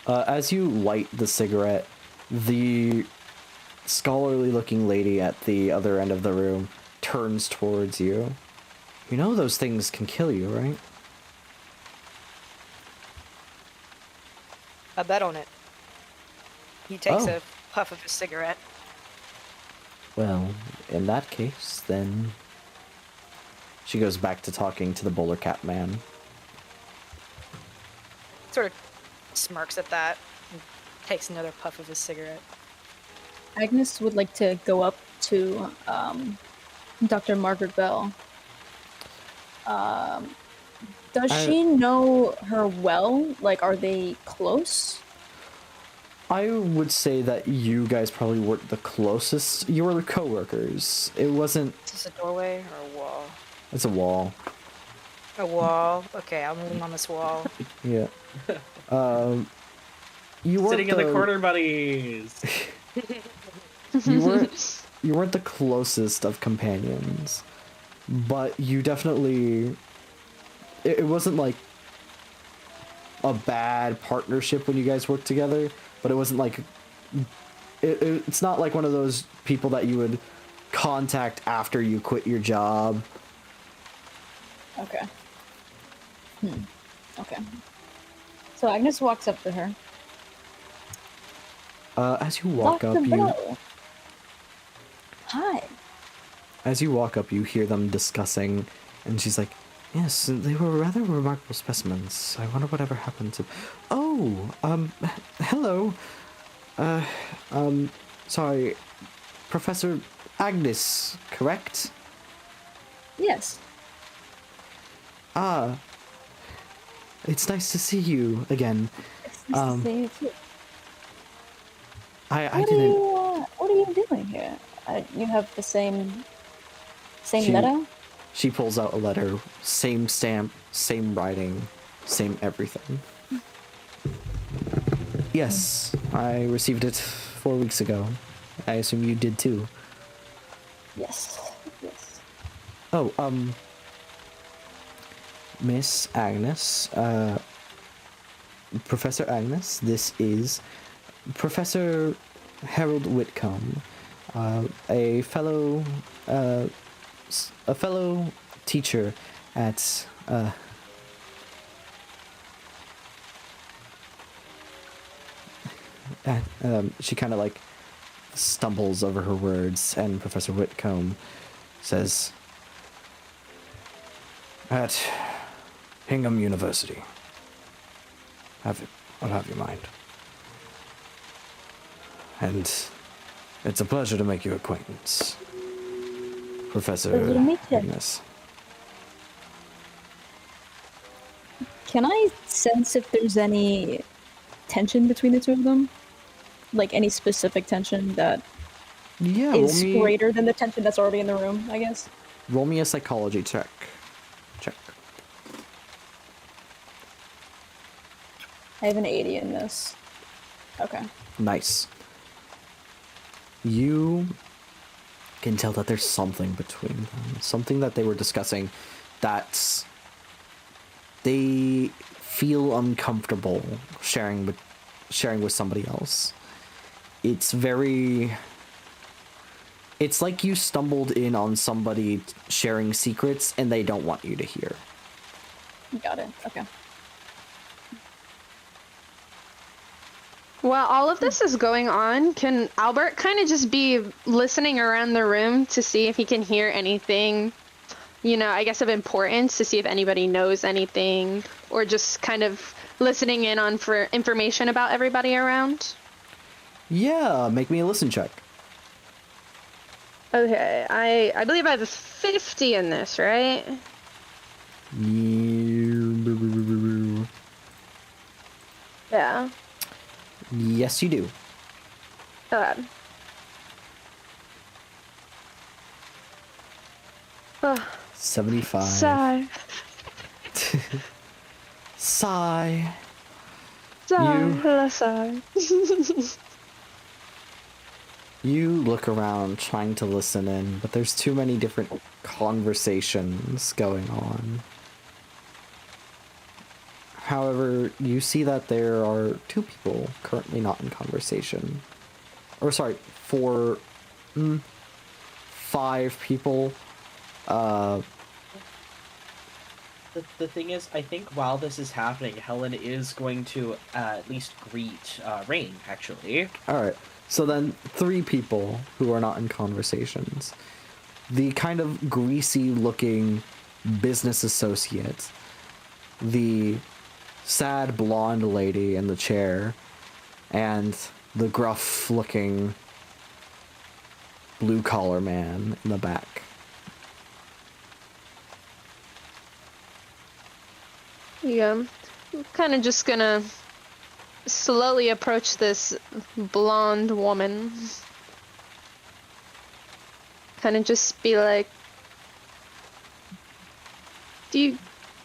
As you light the cigarette, the scholarly-looking lady at the other end of the room turns towards you. You know those things can kill you, right? I bet on it. He takes Oh. a puff of his cigarette. Well, in that case, then... She goes back to talking to the bowler cap man. Sort of smirks at that and takes another puff of his cigarette. Agnes would like to go up to Dr. Margaret Bell. Does she know her well? Like, are they close? I would say that you guys probably weren't the closest. You were the co-workers. It wasn't... Is this a doorway or a wall? It's a wall. A wall? Okay, I'm moving on this wall. Yeah. You weren't Sitting in the corner, buddies. You weren't the closest of companions, but you definitely... It wasn't like a bad partnership when you guys worked together, but it wasn't like... It's not like one of those people that you would contact after you quit your job. Okay. Okay. So Agnes walks up to her. As you walk Dr. up, Bell. Hi. As you walk up, you hear them discussing, and she's like, "Yes, they were rather remarkable specimens. I wonder whatever happened to... Oh, hello. Sorry, Professor Agnes, correct? Yes. Ah, it's nice to see you again. It's nice to see you too. I didn't... What are you doing here? You have the same She- letter? She pulls out a letter, same stamp, same writing, same everything. Yes, I received it 4 weeks ago. I assume you did too. Yes. Yes. Oh, Miss Agnes, Professor Agnes, this is Professor Harold Whitcomb, a fellow teacher at she kind of like stumbles over her words, and Professor Whitcomb says, at Hingham University. I'll have your mind. And it's a pleasure to make your acquaintance, Professor Pleasure to meet you. Agnes. Can I sense if there's any tension between the two of them? Like any specific tension that Yeah, is greater than the tension that's already in the room, I guess? Roll me a psychology check. I have an 80 in this. Okay. Nice. You can tell that there's something between them, something that they were discussing that they feel uncomfortable sharing with somebody else. It's like you stumbled in on somebody sharing secrets and they don't want you to hear. Got it. Okay. While all of this is going on, can Albert kind of just be listening around the room to see if he can hear anything, I guess of importance, to see if anybody knows anything, or just kind of listening in on for information about everybody around? Yeah, make me a listen check. Okay, I believe I have a 50 in this, right? Yeah. Yes, you do. Okay. Oh, 75. sigh. Sigh. Sigh. You look around trying to listen in, but there's too many different conversations going on. However, you see that there are 2 people currently not in conversation. Or sorry, 5 people. The thing is, I think while this is happening, Helen is going to at least greet Rain, actually. Alright, so then 3 people who are not in conversations. The kind of greasy-looking business associate. The sad blonde lady in the chair. And the gruff-looking blue-collar man in the back. Yeah, I'm kind of just gonna slowly approach this blonde woman. Kind of just be like, do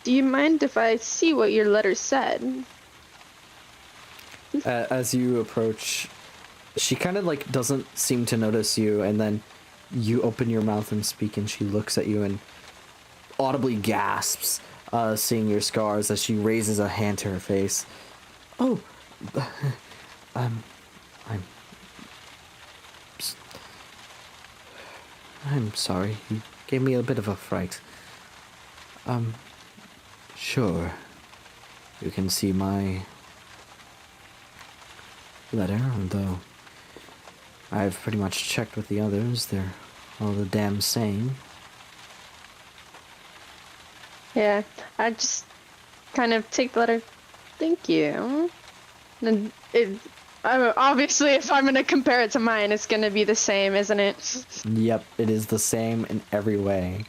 you mind if I see what your letter said? As you approach, she kind of like doesn't seem to notice you, and then you open your mouth and speak, and she looks at you and audibly gasps, seeing your scars as she raises a hand to her face. Oh, I'm sorry. You gave me a bit of a fright. Sure. You can see my letter, although I've pretty much checked with the others. They're all the damn same. Yeah, I just kind of take the letter. Thank you. And obviously, if I'm gonna compare it to mine, it's gonna be the same, isn't it? Yep, it is the same in every way.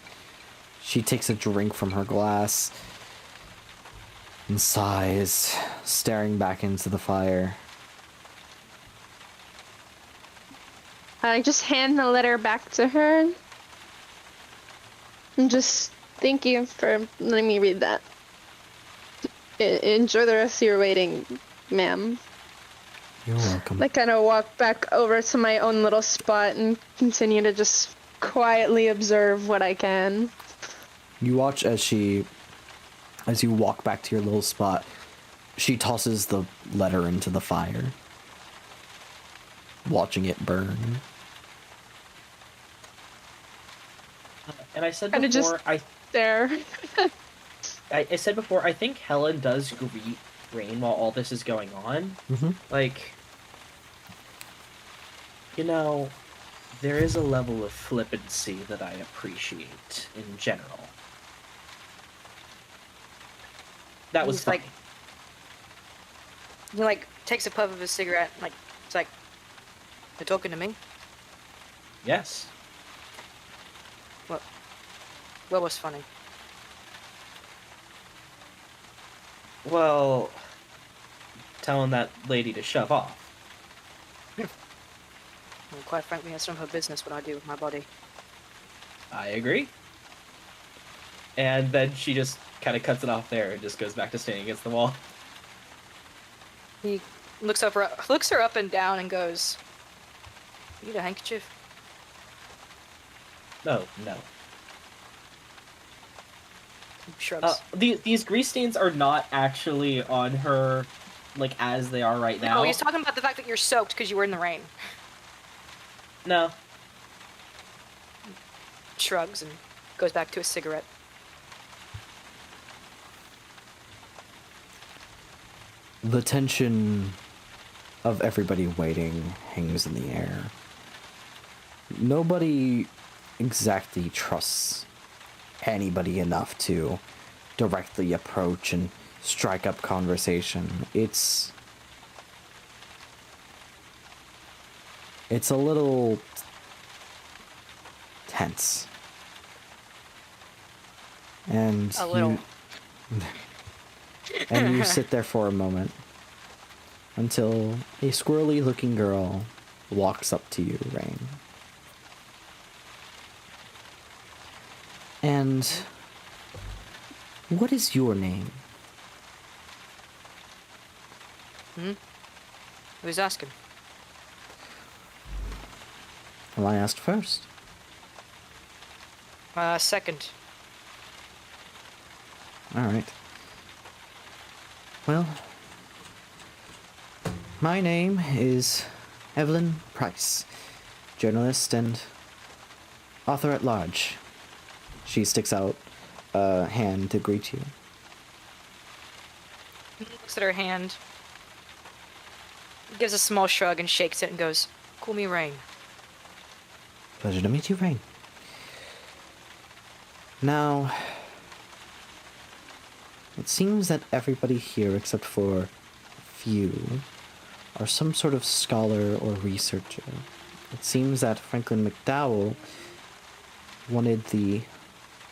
She takes a drink from her glass and sighs, staring back into the fire. I just hand the letter back to her. And just thank you for letting me read that. Enjoy the rest of your waiting, ma'am. You're welcome. I kind of walk back over to my own little spot and continue to just quietly observe what I can. You watch as you walk back to your little spot, she tosses the letter into the fire. watching it burn. And I said Kinda just- before, There. I said before, I think Helen does greet Rain while all this is going on. Mm-hmm. Like, you know, there is a level of flippancy that I appreciate in general. That was He's funny. He like takes a puff of his cigarette, like it's like, "You're talking to me? Yes. What was funny?" Well, telling that lady to shove off. Well, quite frankly, that's none of her business what I do with my body. I agree. And then she just kind of cuts it off there and just goes back to standing against the wall. He looks her up and down and goes, "You need a handkerchief?" No, no. He shrugs. These grease stains are not actually on her, like, as they are right now. No, he's talking about the fact that you're soaked because you were in the rain. No. Shrugs and goes back to his cigarette. The tension of everybody waiting hangs in the air. Nobody exactly trusts anybody enough to directly approach and strike up conversation. It's a little tense. And A little. and you sit there for a moment until a squirrely looking girl walks up to you, Rain. And what is your name? Who's asking? Well, I asked first. Second. All right. Well, my name is Evelyn Price, journalist and author at large. She sticks out a hand to greet you. He looks at her hand, gives a small shrug and shakes it and goes, "Call me Rain." Pleasure to meet you, Rain. Now, it seems that everybody here except for a few are some sort of scholar or researcher. It seems that Franklin McDowell wanted the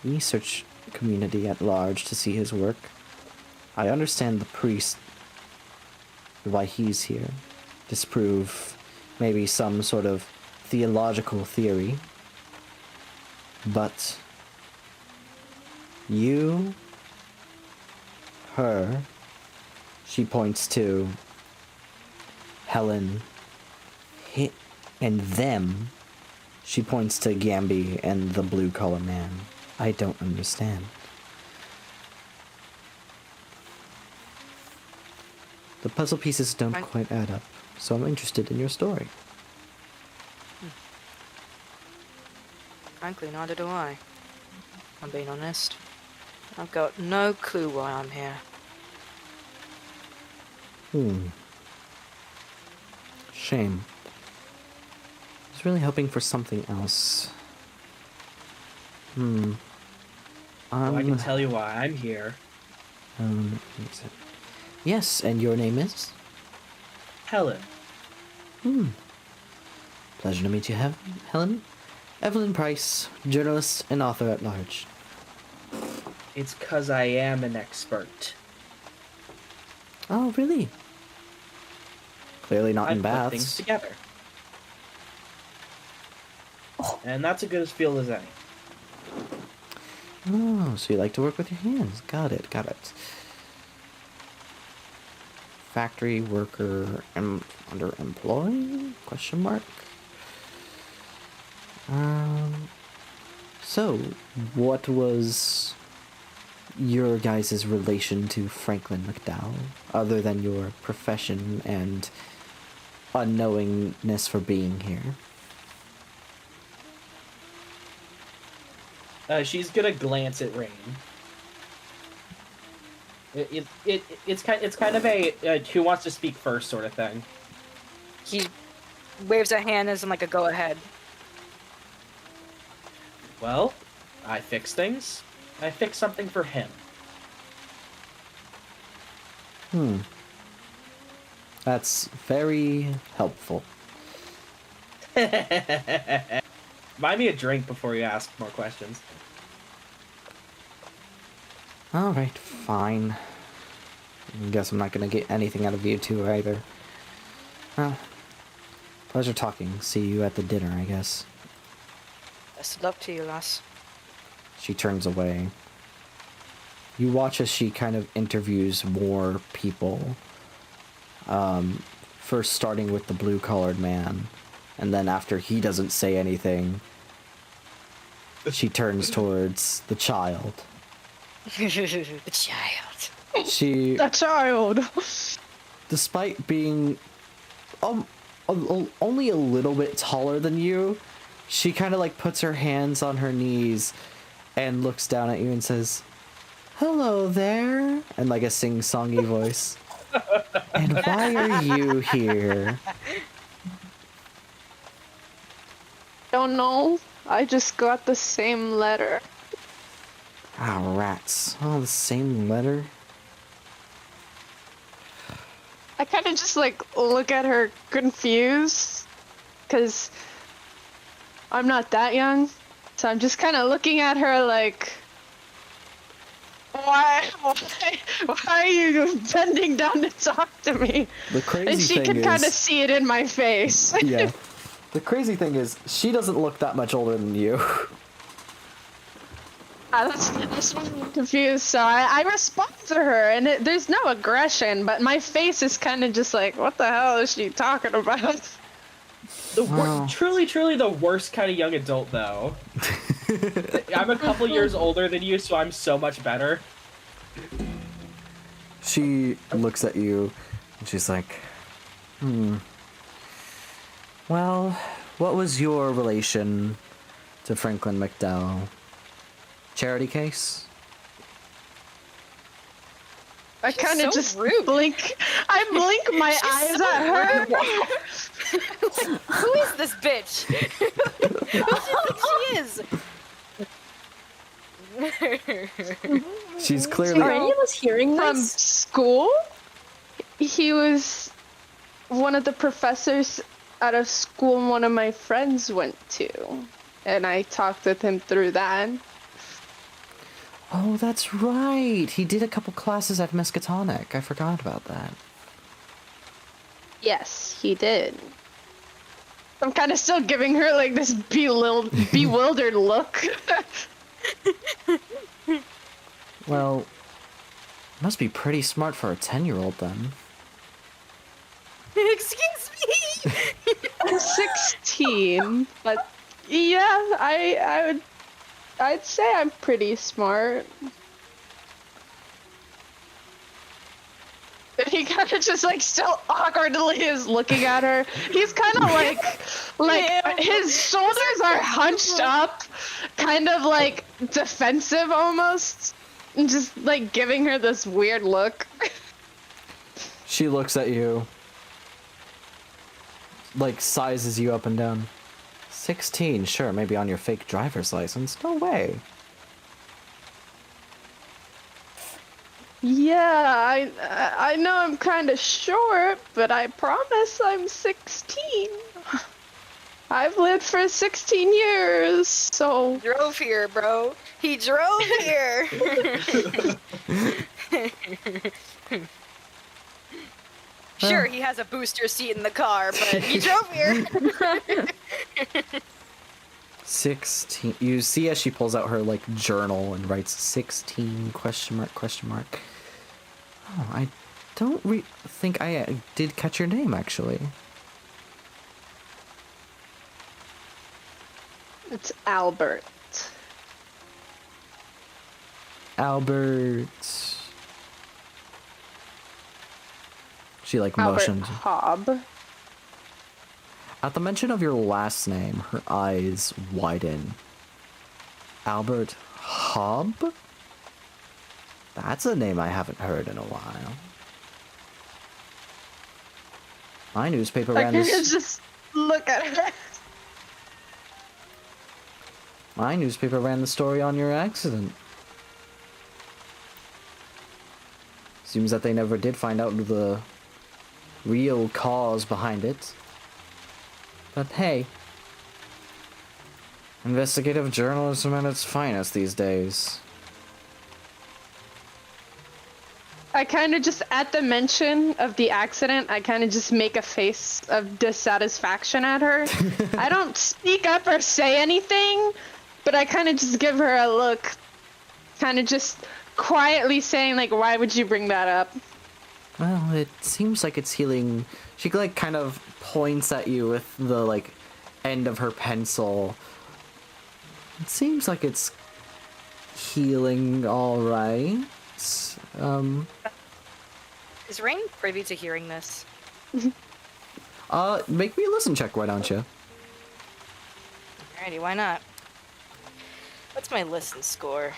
research community at large to see his work. I understand the priest, why he's here, disprove maybe some sort of theological theory, but you, her, she points to Helen, and them, she points to Gamby and the blue-collar man. I don't understand. The puzzle pieces don't quite add up, so I'm interested in your story. Frankly, neither do I. I'm being honest. I've got no clue why I'm here. Shame. I was really hoping for something else. Well, I can tell you why I'm here. Yes, and your name is? Helen. Pleasure to meet you, Helen. Evelyn Price, journalist and author at large. It's 'cause I am an expert. Oh, really? Clearly not I in put things baths. together. And that's a good as field as any. Oh, so you like to work with your hands. Got it. Factory worker underemployed? Question mark. So, what was your guys' relation to Franklin McDowell, other than your profession and unknowingness for being here. She's gonna glance at Rain. It's kind of a who wants to speak first sort of thing. He waves a hand as in like a go ahead. Well, I fix things. I fix something for him. That's very helpful. Buy me a drink before you ask more questions. Alright, fine. I guess I'm not gonna get anything out of you two either. Well, pleasure talking. See you at the dinner, I guess. Best of luck to you, lass. She turns away. You watch as she kind of interviews more people. First starting with the blue-collared man, and then after he doesn't say anything, she turns towards the child. The child. She, The child. despite being only a little bit taller than you, she kind of like puts her hands on her knees and looks down at you and says, "Hello there," and like a sing-songy voice. "And why are you here?" Don't know. I just got the same letter. Ah, rats. Oh, the same letter? I kind of just like look at her confused, because I'm not that young. So I'm just kind of looking at her like, why are you bending down to talk to me? The crazy And she thing can is... kind of see it in my face. Yeah. The crazy thing is, she doesn't look that much older than you. That's why I'm confused. So I respond to her, and there's no aggression, but my face is kind of just like, what the hell is she talking about? Wow. Truly the worst kind of young adult, though. I'm a couple years older than you, so I'm so much better. She looks at you, and she's like, Well, what was your relation to Franklin McDowell? Charity case? I kind of so just rude. blink. I blink my eyes so at her. Who is this bitch? Who does she think she is? She's clearly... Are any of us hearing From this? school, he was one of the professors out of school one of my friends went to, and I talked with him through that. Oh, that's right. He did a couple classes at Miskatonic. I forgot about that. Yes, he did. I'm kind of still giving her like this bewildered look. Well, must be pretty smart for a 10-year-old then. Excuse me. I'm 16, but yeah, I'd say I'm pretty smart. And he kind of just like still awkwardly is looking at her. He's kind of like his shoulders are hunched up, kind of like defensive almost, and just like giving her this weird look. She looks at you, like sizes you up and down. 16, sure, maybe on your fake driver's license. No way. Yeah, I know I'm kind of short, but I promise I'm 16. I've lived for 16 years, so... Drove here, bro. He drove here. Sure, he has a booster seat in the car, but he drove here. 16. You see as she pulls out her like journal and writes 16 question mark question mark. Oh, I don't think I did catch your name actually. It's Albert. Albert. She like Albert motions. Hobb. At the mention of your last name, her eyes widen. Albert Hobb? That's a name I haven't heard in a while. My newspaper I ran can this. just look at her. My newspaper ran the story on your accident. Seems that they never did find out the real cause behind it. But hey, investigative journalism at its finest these days. I kind of just, at the mention of the accident, I kind of just make a face of dissatisfaction at her. I don't speak up or say anything, but I kind of just give her a look, kind of just quietly saying, like, why would you bring that up? Well, it seems like it's healing. She like kind of points at you with the like end of her pencil. It seems like it's healing all right. Is Rain privy to hearing this? Make me a listen check, why don't you? Alrighty, why not? What's my listen score?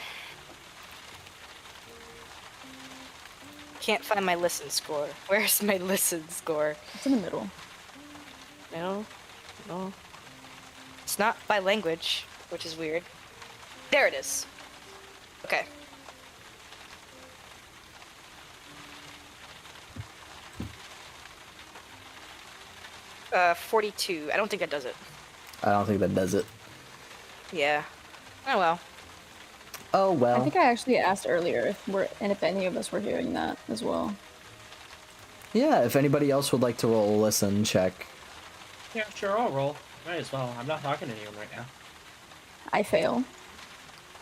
Can't find my listen score. Where's my listen score? It's in the middle. No. No. It's not by language, which is weird. There it is. Okay. Uh, 42. I don't think that does it. I don't think that does it. Yeah. Oh well. Oh well. I think I actually asked earlier if any of us were hearing that as well. Yeah, if anybody else would like to roll a listen check. Yeah, sure, I'll roll. Might as well. I'm not talking to anyone right now. I fail.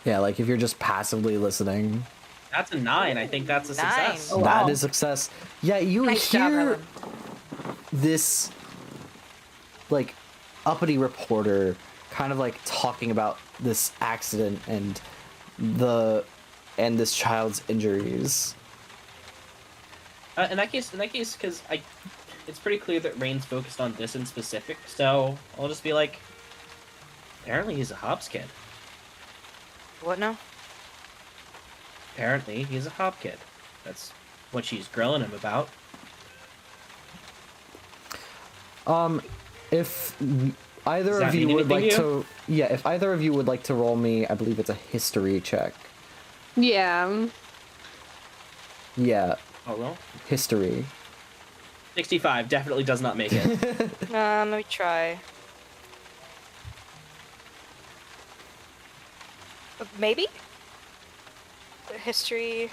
Yeah, like if you're just passively listening. That's a 9. I think that's a success. Oh, That wow. is success. Yeah, you Nice job, hear Ellen. this like uppity reporter kind of like talking about this accident and this child's injuries. In that case, because it's pretty clear that Rain's focused on this in specific, so I'll just be like, apparently he's a Hobbs kid. What now? Apparently he's a Hobb kid. That's what she's grilling him about. If either Does that of you mean would like anything to, yeah, if either of you would like to roll me, I believe it's a history check. Yeah. Yeah, Oh well. history. 65 definitely does not make it. Let me try. Maybe? History.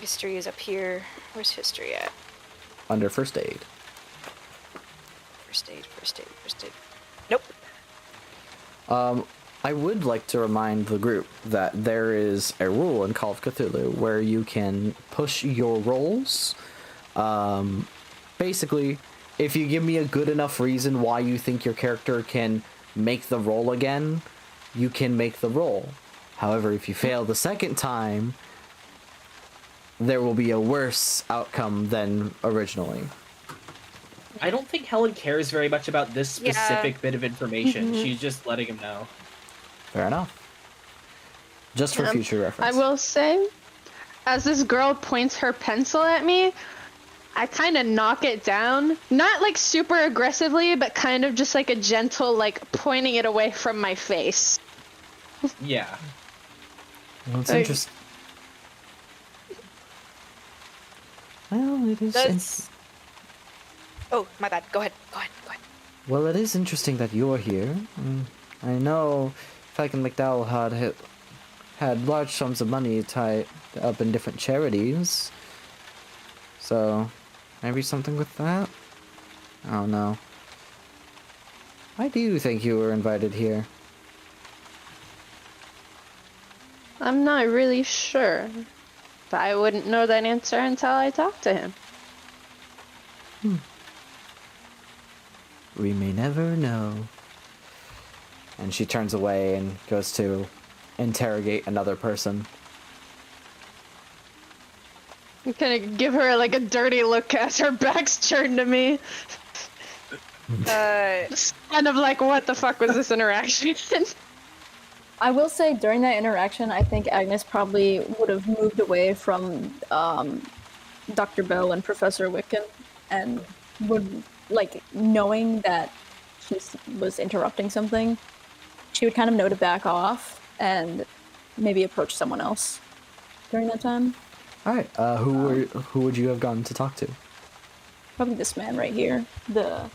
History is up here. Where's history at? Under first aid. First aid. Nope. I would like to remind the group that there is a rule in Call of Cthulhu where you can push your rolls. Basically, if you give me a good enough reason why you think your character can make the roll again, you can make the roll. However, if you fail the second time, there will be a worse outcome than originally. I don't think Helen cares very much about this specific bit of information. Mm-hmm. She's just letting him know. Fair enough. Just for future I reference. will say, as this girl points her pencil at me, I kind of knock it down. Not like super aggressively, but kind of just like a gentle, like pointing it away from my face. Yeah. Well, it's Like- interesting. Well, it is. That's... Oh, my bad. Go ahead. Well, it is interesting that you're here. I know Franklin McDowell had large sums of money tied up in different charities. So, maybe something with that? I don't know. Why do you think you were invited here? I'm not really sure. But I wouldn't know that answer until I talk to him. We may never know. And she turns away and goes to interrogate another person. I'm gonna give her like a dirty look as her back's turned to me. It's kind of like, what the fuck was this interaction? I will say during that interaction, I think Agnes probably would have moved away from Dr. Bell and Professor Wiccan, and would, like, knowing that she was interrupting something, she would kind of know to back off and maybe approach someone else during that time. All right. Who would you have gone to talk to? Probably this man right here, the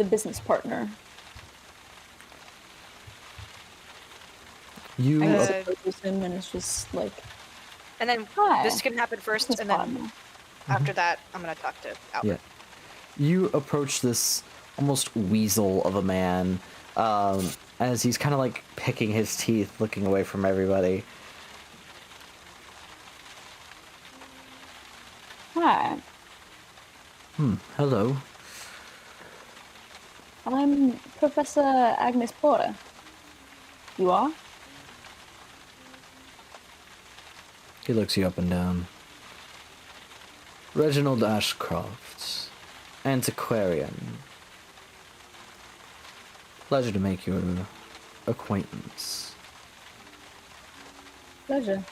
business partner. You I guess Uh, it approaches him and it's just like, And then hi. this can happen first, business and then partner. after that, I'm gonna talk to Albert. Yeah. You approach this almost weasel of a man, as he's kind of like picking his teeth, looking away from everybody. Hi, Hello. I'm Professor Agnes Porter. You are? He looks you up and down. Reginald Ashcroft, antiquarian. Pleasure to make your acquaintance. Pleasure.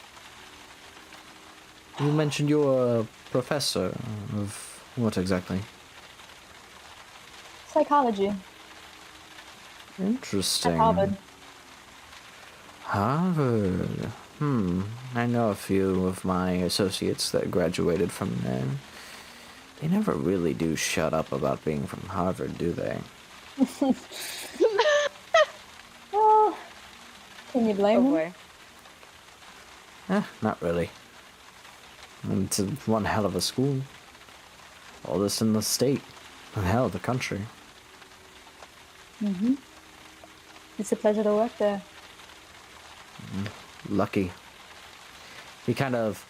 You mentioned you're a professor of what exactly? Psychology Interesting. at Harvard. Harvard. I know a few of my associates that graduated from there. They never really do shut up about being from Harvard, do they? Well, can you blame Oh him? boy. Not really. It's one hell of a school. All this in the state. And hell, the country. Mm-hmm. It's a pleasure to work there. Lucky. He kind of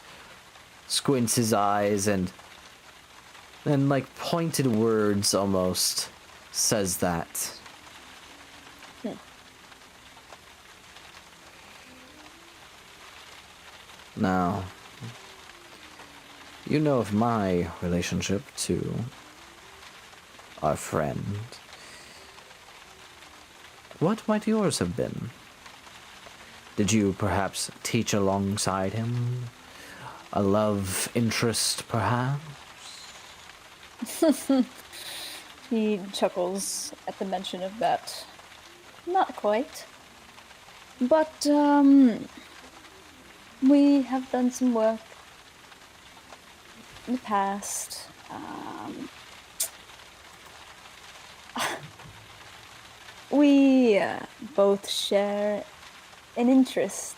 squints his eyes and like pointed words almost says that. Now, you know of my relationship to our friend. What might yours have been? Did you perhaps teach alongside him? A love interest, perhaps? He chuckles at the mention of that. Not quite. But, we have done some work in the past. We both share an interest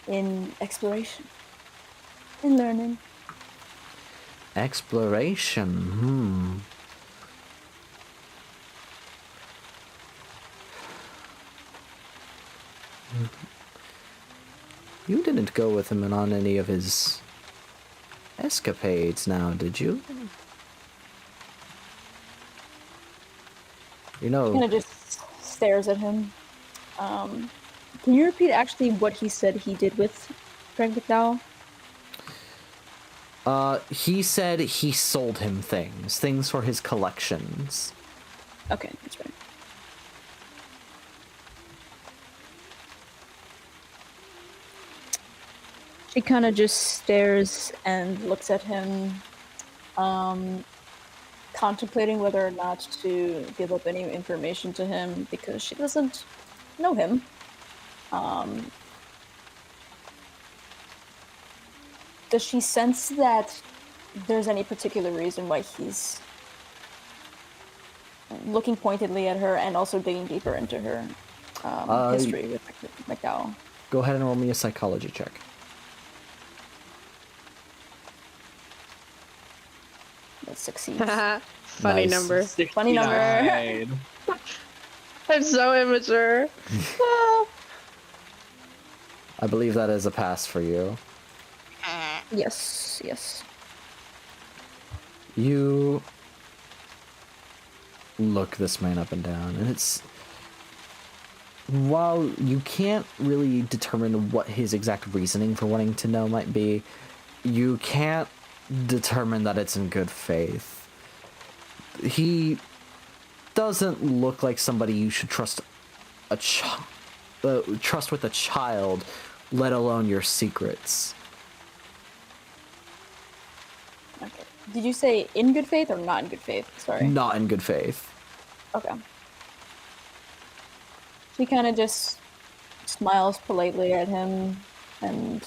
in exploration, in learning. Exploration, You didn't go with him on any of his escapades now, did you? You know, Kind of just stares at him. Can you repeat actually what he said he did with Frank McDowell? he said he sold him things for his collections. Okay, that's right. She kind of just stares and looks at him, contemplating whether or not to give up any information to him because she doesn't know him. Does she sense that there's any particular reason why he's looking pointedly at her and also digging deeper into her history with McDowell? Go ahead and roll me a psychology check. That succeeds. Funny Nice. number. Funny number. 69. I'm so immature. I believe that is a pass for you. Yes, yes. You look this man up and down, and it's... While you can't really determine what his exact reasoning for wanting to know might be, you can't determine that it's in good faith. He doesn't look like somebody you should trust trust with a child, let alone your secrets. Okay. Did you say in good faith or not in good faith? Sorry. Not in good faith. Okay. She kind of just smiles politely at him and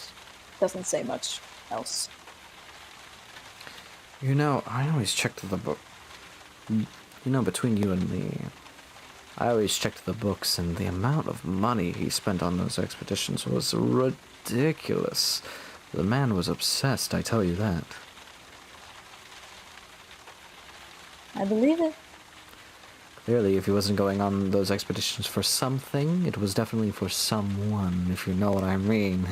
doesn't say much else. You know, I always checked the book. You know, between you and me, I always checked the books, and the amount of money he spent on those expeditions was ridiculous. The man was obsessed, I tell you that. I believe it. Clearly, if he wasn't going on those expeditions for something, it was definitely for someone, if you know what I mean.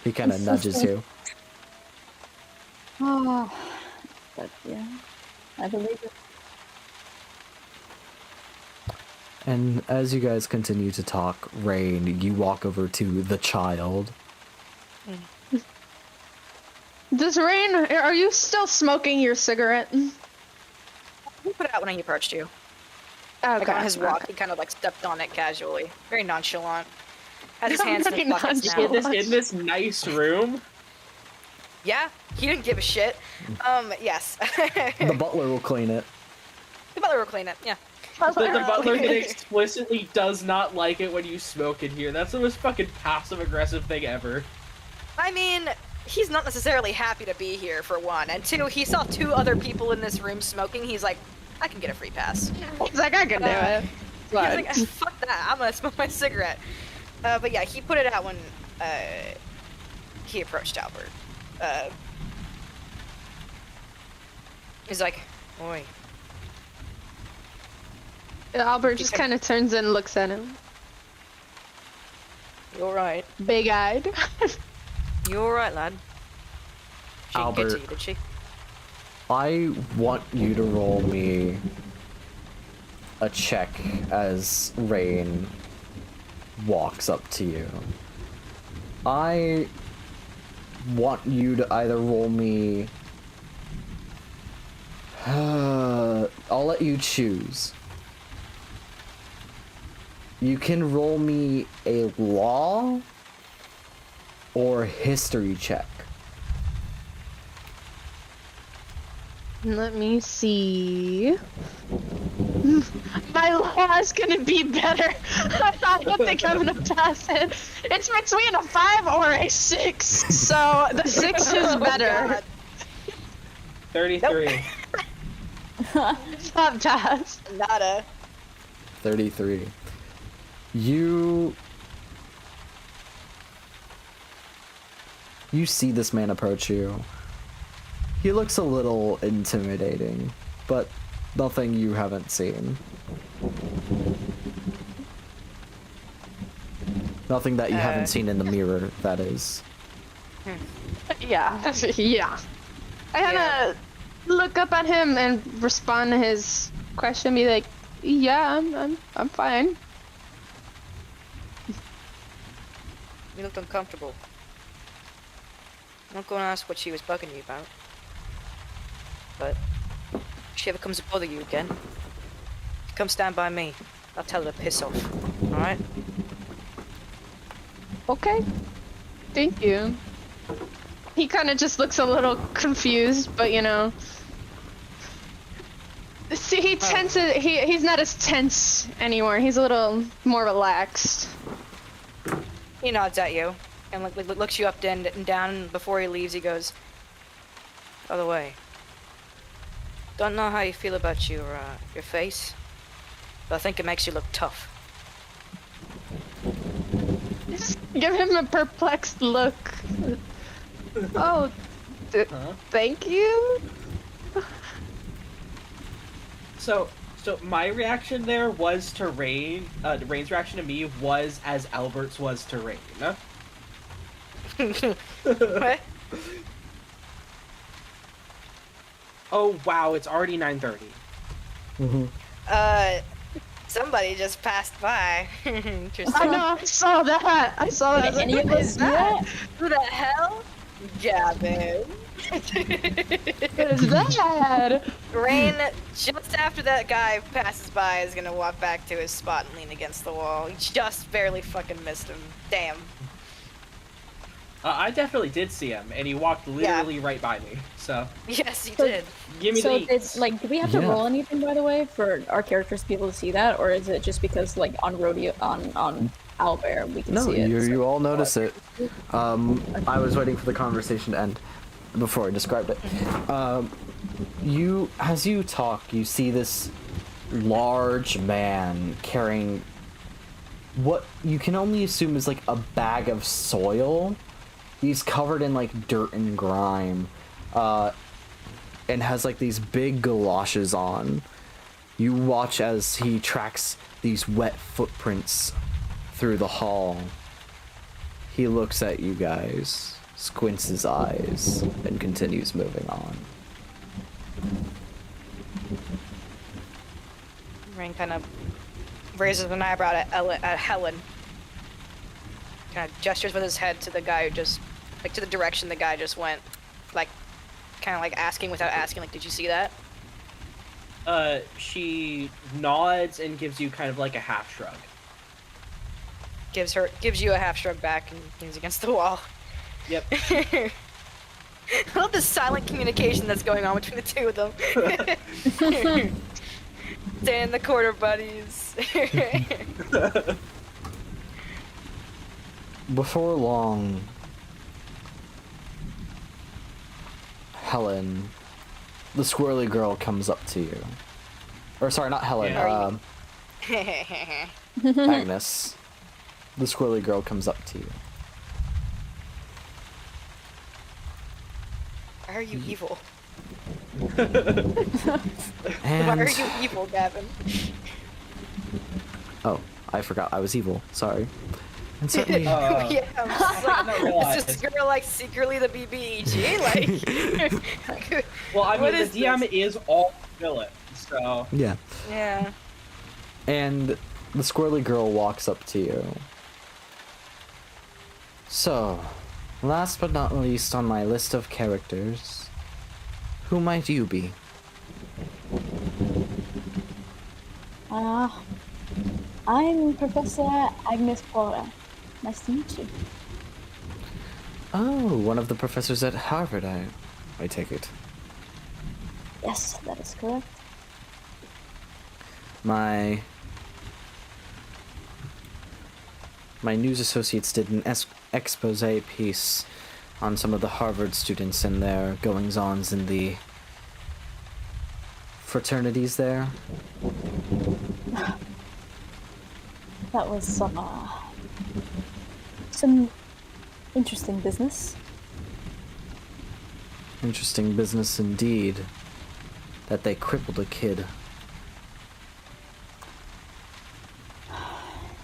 He kind of nudges you. Oh, but yeah, I believe it. And as you guys continue to talk, Rain, you walk over to the child. Does Rain, are you still smoking your cigarette? He put it out when he approached you. Okay. Like on his walk, okay. he kind of like stepped on it casually, very nonchalant. Had his hands in Very his pockets now. In this nice room. Yeah, he didn't give a shit. Yes. The butler will clean it. The butler will clean it. Yeah. The butler explicitly does not like it when you smoke in here. That's the most fucking passive-aggressive thing ever. I mean, he's not necessarily happy to be here, for one. And two, he saw 2 other people in this room smoking. He's like, I can get a free pass. He's like, I can do it. He's like, fuck that, I'm gonna smoke my cigarette. But yeah, he put it out when he approached Albert. He's like, oi. Albert just kind of turns and looks at him. You alright? Big-eyed. You alright, lad? She didn't get to Albert. you, did she? I want you to roll me a check as Rain walks up to you. I want you to either roll me... I'll let you choose. You can roll me a law or history check. Let me see. My law is gonna be better. I don't think I'm gonna pass it. It's between a 5 or a 6, so the 6 is better. 33. It's not pass. Nada. 33. You see this man approach you. He looks a little intimidating, but nothing you haven't seen. Nothing that you haven't seen in the mirror, that is. Yeah. Yeah. I kinda look up at him and respond to his question, be like, yeah, I'm fine. You looked uncomfortable. I'm not gonna ask what she was bugging you about. But if she ever comes to bother you again, come stand by me. I'll tell her to piss off. Alright? Okay. Thank you. He kind of just looks a little confused, but you know. See, he's not as tense anymore. He's a little more relaxed. He nods at you and looks you up and down, and before he leaves he goes, by the way, don't know how you feel about your face, but I think it makes you look tough. Just give him a perplexed look. Oh, thank you? So my reaction there was to Rain. Rain's reaction to me was as Albert's was to Rain. What? Oh wow, it's already 9:30. Somebody just passed by. Interesting. I know, I saw that. Any of us Who the hell? Gavin. What is that? Rain, just after that guy passes by, is gonna walk back to his spot and lean against the wall. He just barely fucking missed him. Damn. I definitely did see him, and he walked literally right by me. So Yes, he So- did. give me So, the do we have to Yeah. roll anything, by the way, for our characters to be able to see that, or is it just because, like, on Rodeo, on Owlbear, we can No, see it? you all notice it. I was waiting for the conversation to end before I described it. As you talk, you see this large man carrying what you can only assume is like a bag of soil. He's covered in like dirt and grime, and has like these big galoshes on. You watch as he tracks these wet footprints through the hall. He looks at you guys, squints his eyes, and continues moving on. Rain kind of raises an eyebrow at Helen. Kind of gestures with his head to the guy who just, like, to the direction the guy just went. Like, kind of like asking without asking, like, did you see that? she nods and gives you kind of like a half shrug. Gives you a half shrug back and leans against the wall. Yep. I love the silent communication that's going on between the two of them. Stay in the corner, buddies. Before long, Helen, the squirrely girl, comes up to you. Or sorry, not Helen, Yeah. Agnes. The squirrely girl comes up to you. Why are you evil? Why And are you evil, Gavin? oh, I forgot I was evil. Sorry. And certainly, Yeah, I'm just like, not realize. is this girl like secretly the BBEG? Like, Well, I What mean, is the DM this? is all villain, so yeah. yeah. And the squirrely girl walks up to you. So, last but not least on my list of characters, who might you be? I'm Professor Agnes Porter. Nice to meet you. Oh, one of the professors at Harvard, I take it. Yes, that is correct. My news associates did an expose piece on some of the Harvard students and their goings-ons in the fraternities there. That was some interesting business. Interesting business indeed. That they crippled a kid.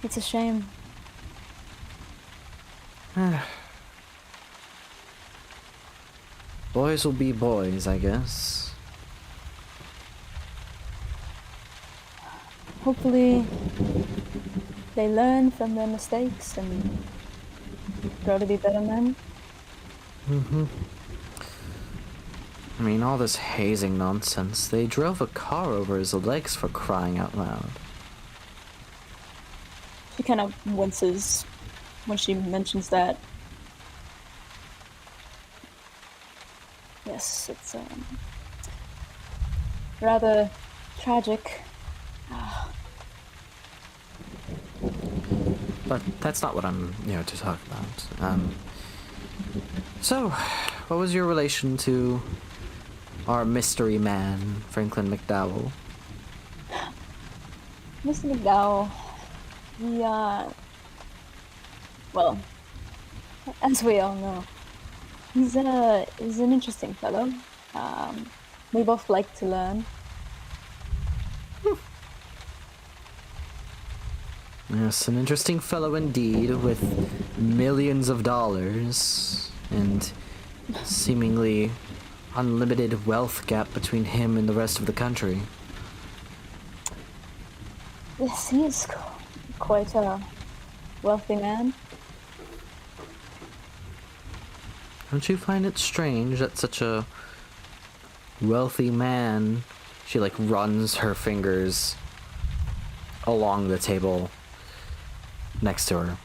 It's a shame. Boys will be boys, I guess. Hopefully, they learn from their mistakes and grow to be better men. I mean, all this hazing nonsense. They drove a car over his legs for crying out loud. She kind of winces when she mentions that. Yes, it's rather tragic. But that's not what I'm here to talk about. So, what was your relation to our mystery man, Franklin McDowell? Mr. McDowell, he, well, as we all know, he's an interesting fellow. We both like to learn. Yes, an interesting fellow indeed, with millions of dollars, and seemingly unlimited wealth gap between him and the rest of the country. Yes, he is quite a wealthy man. Don't you find it strange that such a wealthy man, she like runs her fingers along the table next to her,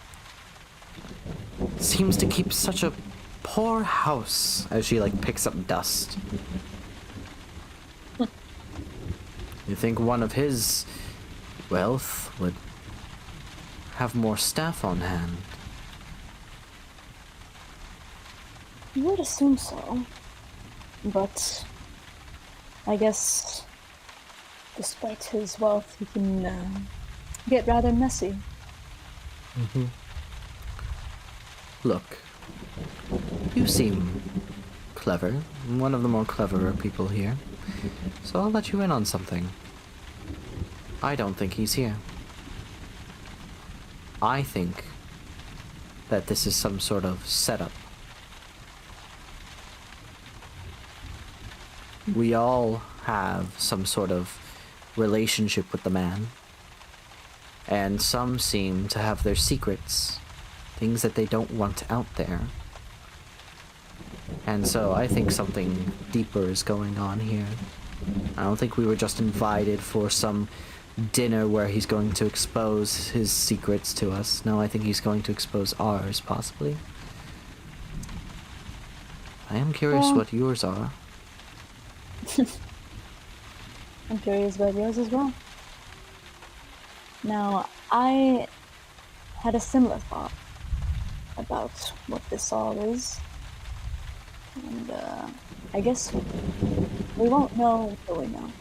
seems to keep such a poor house as she like picks up dust? You think one of his wealth would have more staff on hand? You would assume so, but I guess despite his wealth, he can get rather messy. Look, you seem clever, one of the more cleverer people here, so I'll let you in on something. I don't think he's here. I think that this is some sort of setup. We all have some sort of relationship with the man, and some seem to have their secrets, things that they don't want out there. And so I think something deeper is going on here. I don't think we were just invited for some dinner where he's going to expose his secrets to us. No, I think he's going to expose ours, possibly. I am curious what yours are. I'm curious about yours as well. Now, I had a similar thought about what this all is. And, I guess we won't know until we know.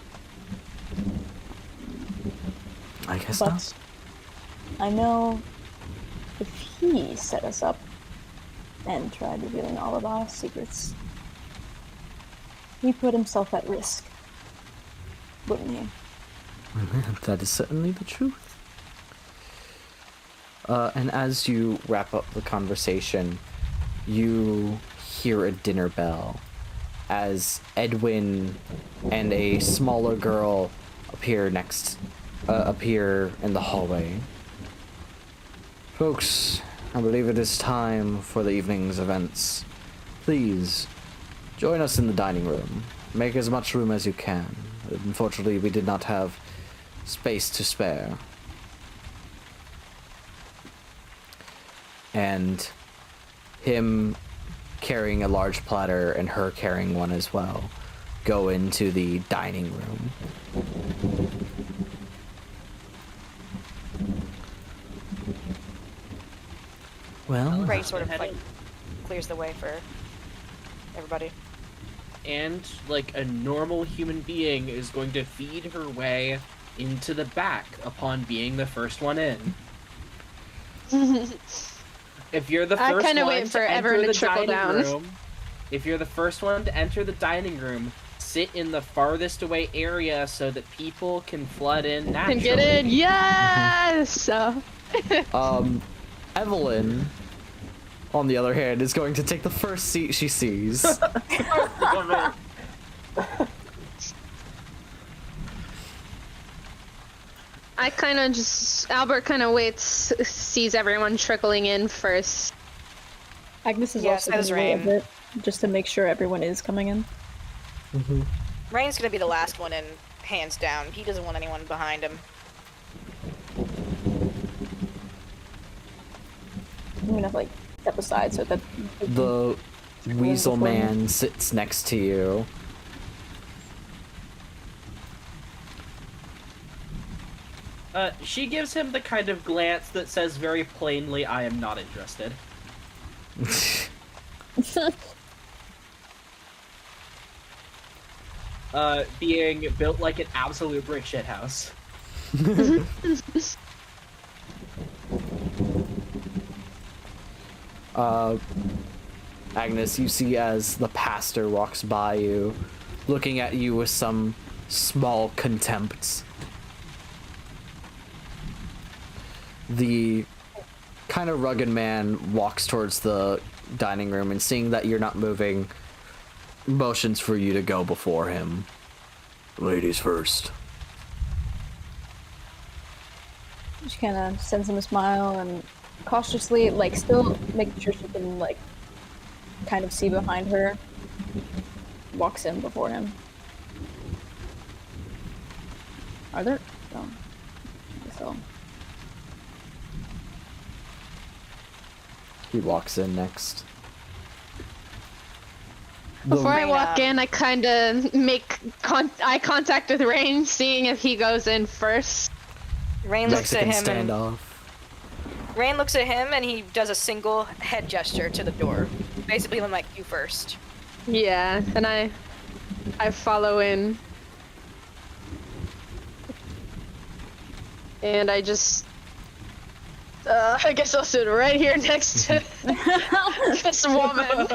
I guess But not. I know if he set us up and tried revealing all of our secrets, he put himself at risk, wouldn't he? That is certainly the truth. And as you wrap up the conversation, you hear a dinner bell as Edwin and a smaller girl appear in the hallway. Folks, I believe it is time for the evening's events. Please, join us in the dining room. Make as much room as you can. Unfortunately, we did not have space to spare. And him carrying a large platter and her carrying one as well go into the dining room. Well, Ray sort of like clears the way for everybody. And like a normal human being is going to feed her way into the back upon being the first one in. If you're the I first kinda one wait for to enter everyone to the trickle dining down. room, if you're the first one to enter the dining room, sit in the farthest away area so that people can flood in naturally. Can get in, yes! Evelyn, on the other hand, is going to take the first seat she sees. I kind of Albert kind of waits, sees everyone trickling in first. Agnes is Yes, also as going to wait a Rain. bit, just to make sure everyone is coming in. Rain's gonna be the last one in, hands down. He doesn't want anyone behind him. I'm gonna like step aside so that The weasel before me. man sits next to you. She gives him the kind of glance that says very plainly, I am not interested. Being built like an absolute brick shit house. Agnes, you see as the pastor walks by you, looking at you with some small contempt. The kind of rugged man walks towards the dining room and seeing that you're not moving, motions for you to go before him. Ladies first. she kind of sends him a smile and cautiously, like, still making sure she can like kind of see behind her, walks in before him. Are there? No. So. He walks in next. Before I Rain walk up. in, I kind of make eye contact with Rain, seeing if he goes in first. Rain looks at Mexican him and standoff. Rain looks at him and he does a single head gesture to the door. Basically, I'm like, you first. Yeah, and I follow in. And I just, I guess I'll sit right here next to this woman.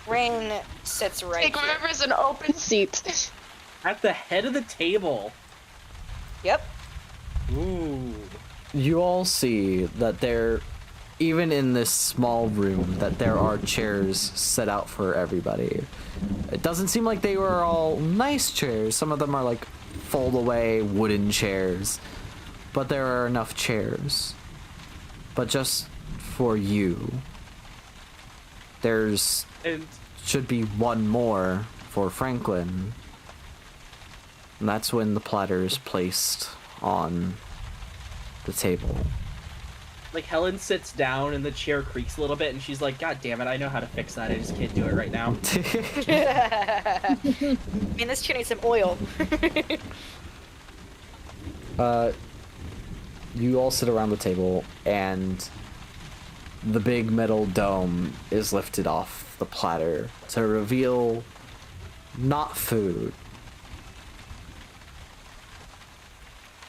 Rain sits right Take here. whatever's an open seat. At the head of the table. Yep. Ooh. You all see that there, even in this small room, that there are chairs set out for everybody. It doesn't seem like they were all nice chairs. Some of them are like fold away wooden chairs. But there are enough chairs. But just for you. There's And should be one more for Franklin. And that's when the platter is placed on the table. like Helen sits down and the chair creaks a little bit and she's like, God damn it, I know how to fix that. I just can't do it right now. Man, this chair needs some oil. You all sit around the table, and the big metal dome is lifted off the platter to reveal not food,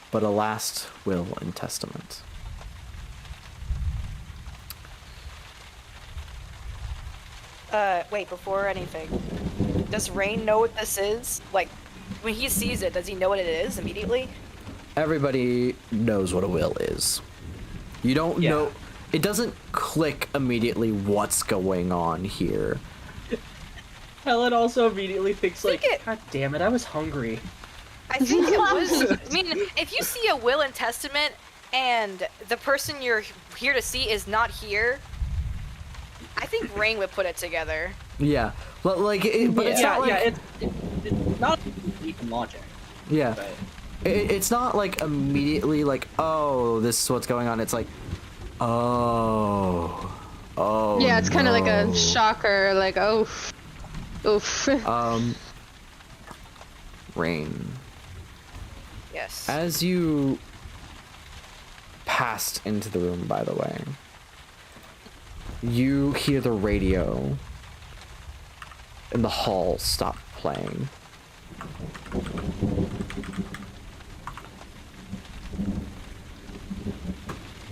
but a last will and testament. Wait, before anything, does Rain know what this is? Like, when he sees it, does he know what it is immediately? Everybody knows what a will is. You don't Yeah. know. It doesn't click immediately what's going on here. Helen also immediately thinks like, Think it- God damn it, I was hungry. I think it was. I mean, if you see a will and testament and the person you're here to see is not here, I think Rain would put it together. Yeah, but like, but it's yeah, not like, yeah, it's not deep in logic. yeah. But It's not like immediately like, oh, this is what's going on. It's like, oh, Yeah, it's kind of like no. a shocker, like, oh, oof. Rain. Yes. As you passed into the room, by the way, you hear the radio in the hall stop playing.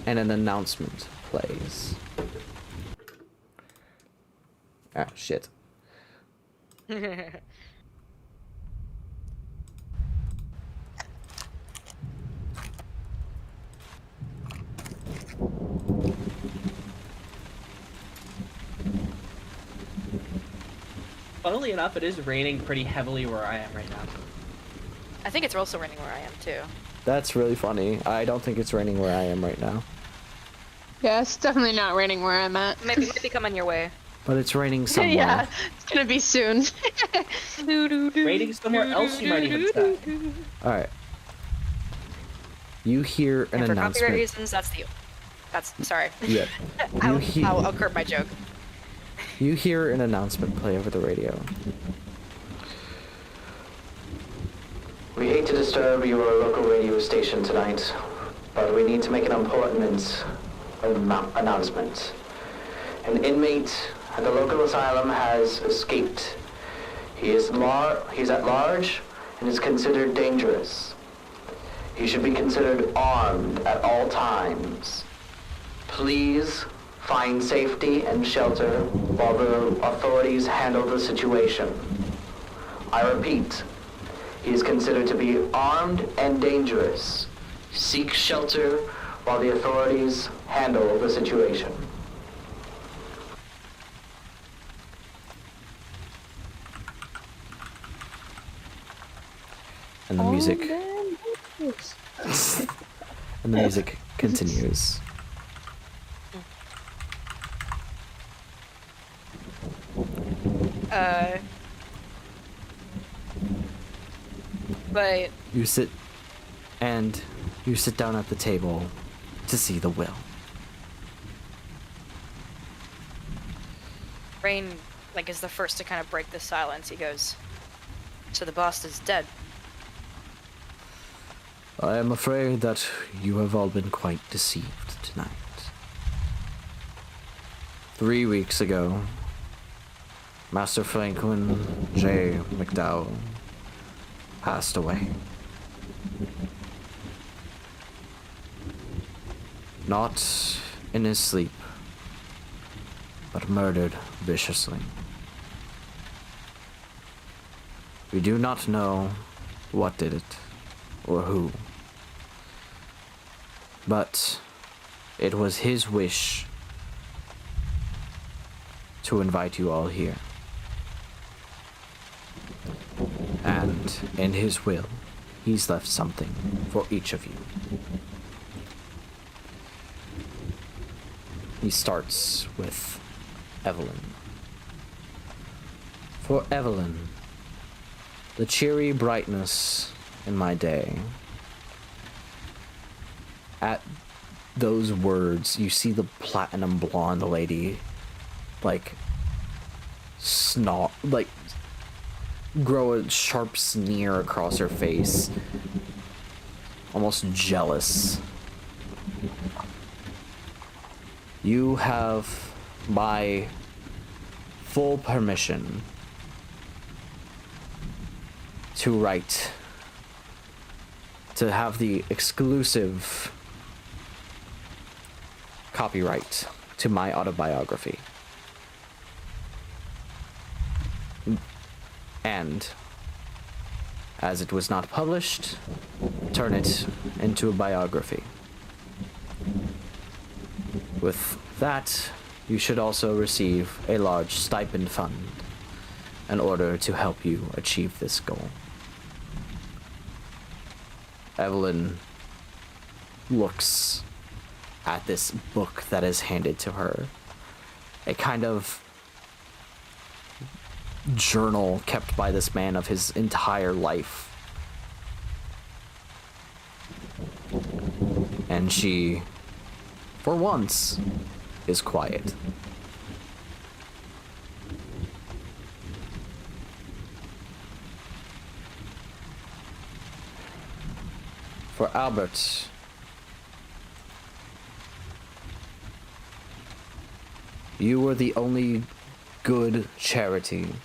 And an announcement plays. Ah, shit. funnily enough, it is raining pretty heavily where I am right now. I think it's also raining where I am too. That's really funny. I don't think it's raining where I am right now. Yeah, it's definitely not raining where I'm at. Maybe it might be coming your way. But it's raining somewhere. Yeah, it's gonna be soon. Raining somewhere else, you might even say. Alright. You hear an And for copyright announcement. reasons, that's sorry. Yeah. You hear, I'll curb my joke. you hear an announcement play over the radio. We hate to disturb your local radio station tonight, but we need to make an important announcement. An inmate at the local asylum has escaped. He's at large and is considered dangerous. He should be considered armed at all times. Please find safety and shelter while the authorities handle the situation. I repeat, he is considered to be armed and dangerous. Seek shelter while the authorities handle the situation. And the music and the music continues. But You sit down at the table to see the will. Rain, like, is the first to kind of break the silence. He goes, "So the boss is dead." I am afraid that you have all been quite deceived tonight. 3 weeks ago, Master Franklin J McDowell passed away. Not in his sleep, but murdered viciously. We do not know what did it, or who. But it was his wish to invite you all here. And in his will, he's left something for each of you. He starts with Evelyn. For Evelyn, the cheery brightness in my day. At those words, you see the platinum blonde lady, like, grow a sharp sneer across her face, almost jealous. You have my full permission to have the exclusive copyright to my autobiography. And, as it was not published, turn it into a biography. With that, you should also receive a large stipend fund in order to help you achieve this goal. Evelyn looks at this book that is handed to her. A kind of journal kept by this man of his entire life. And she, for once, is quiet. For Albert, you were the only good charity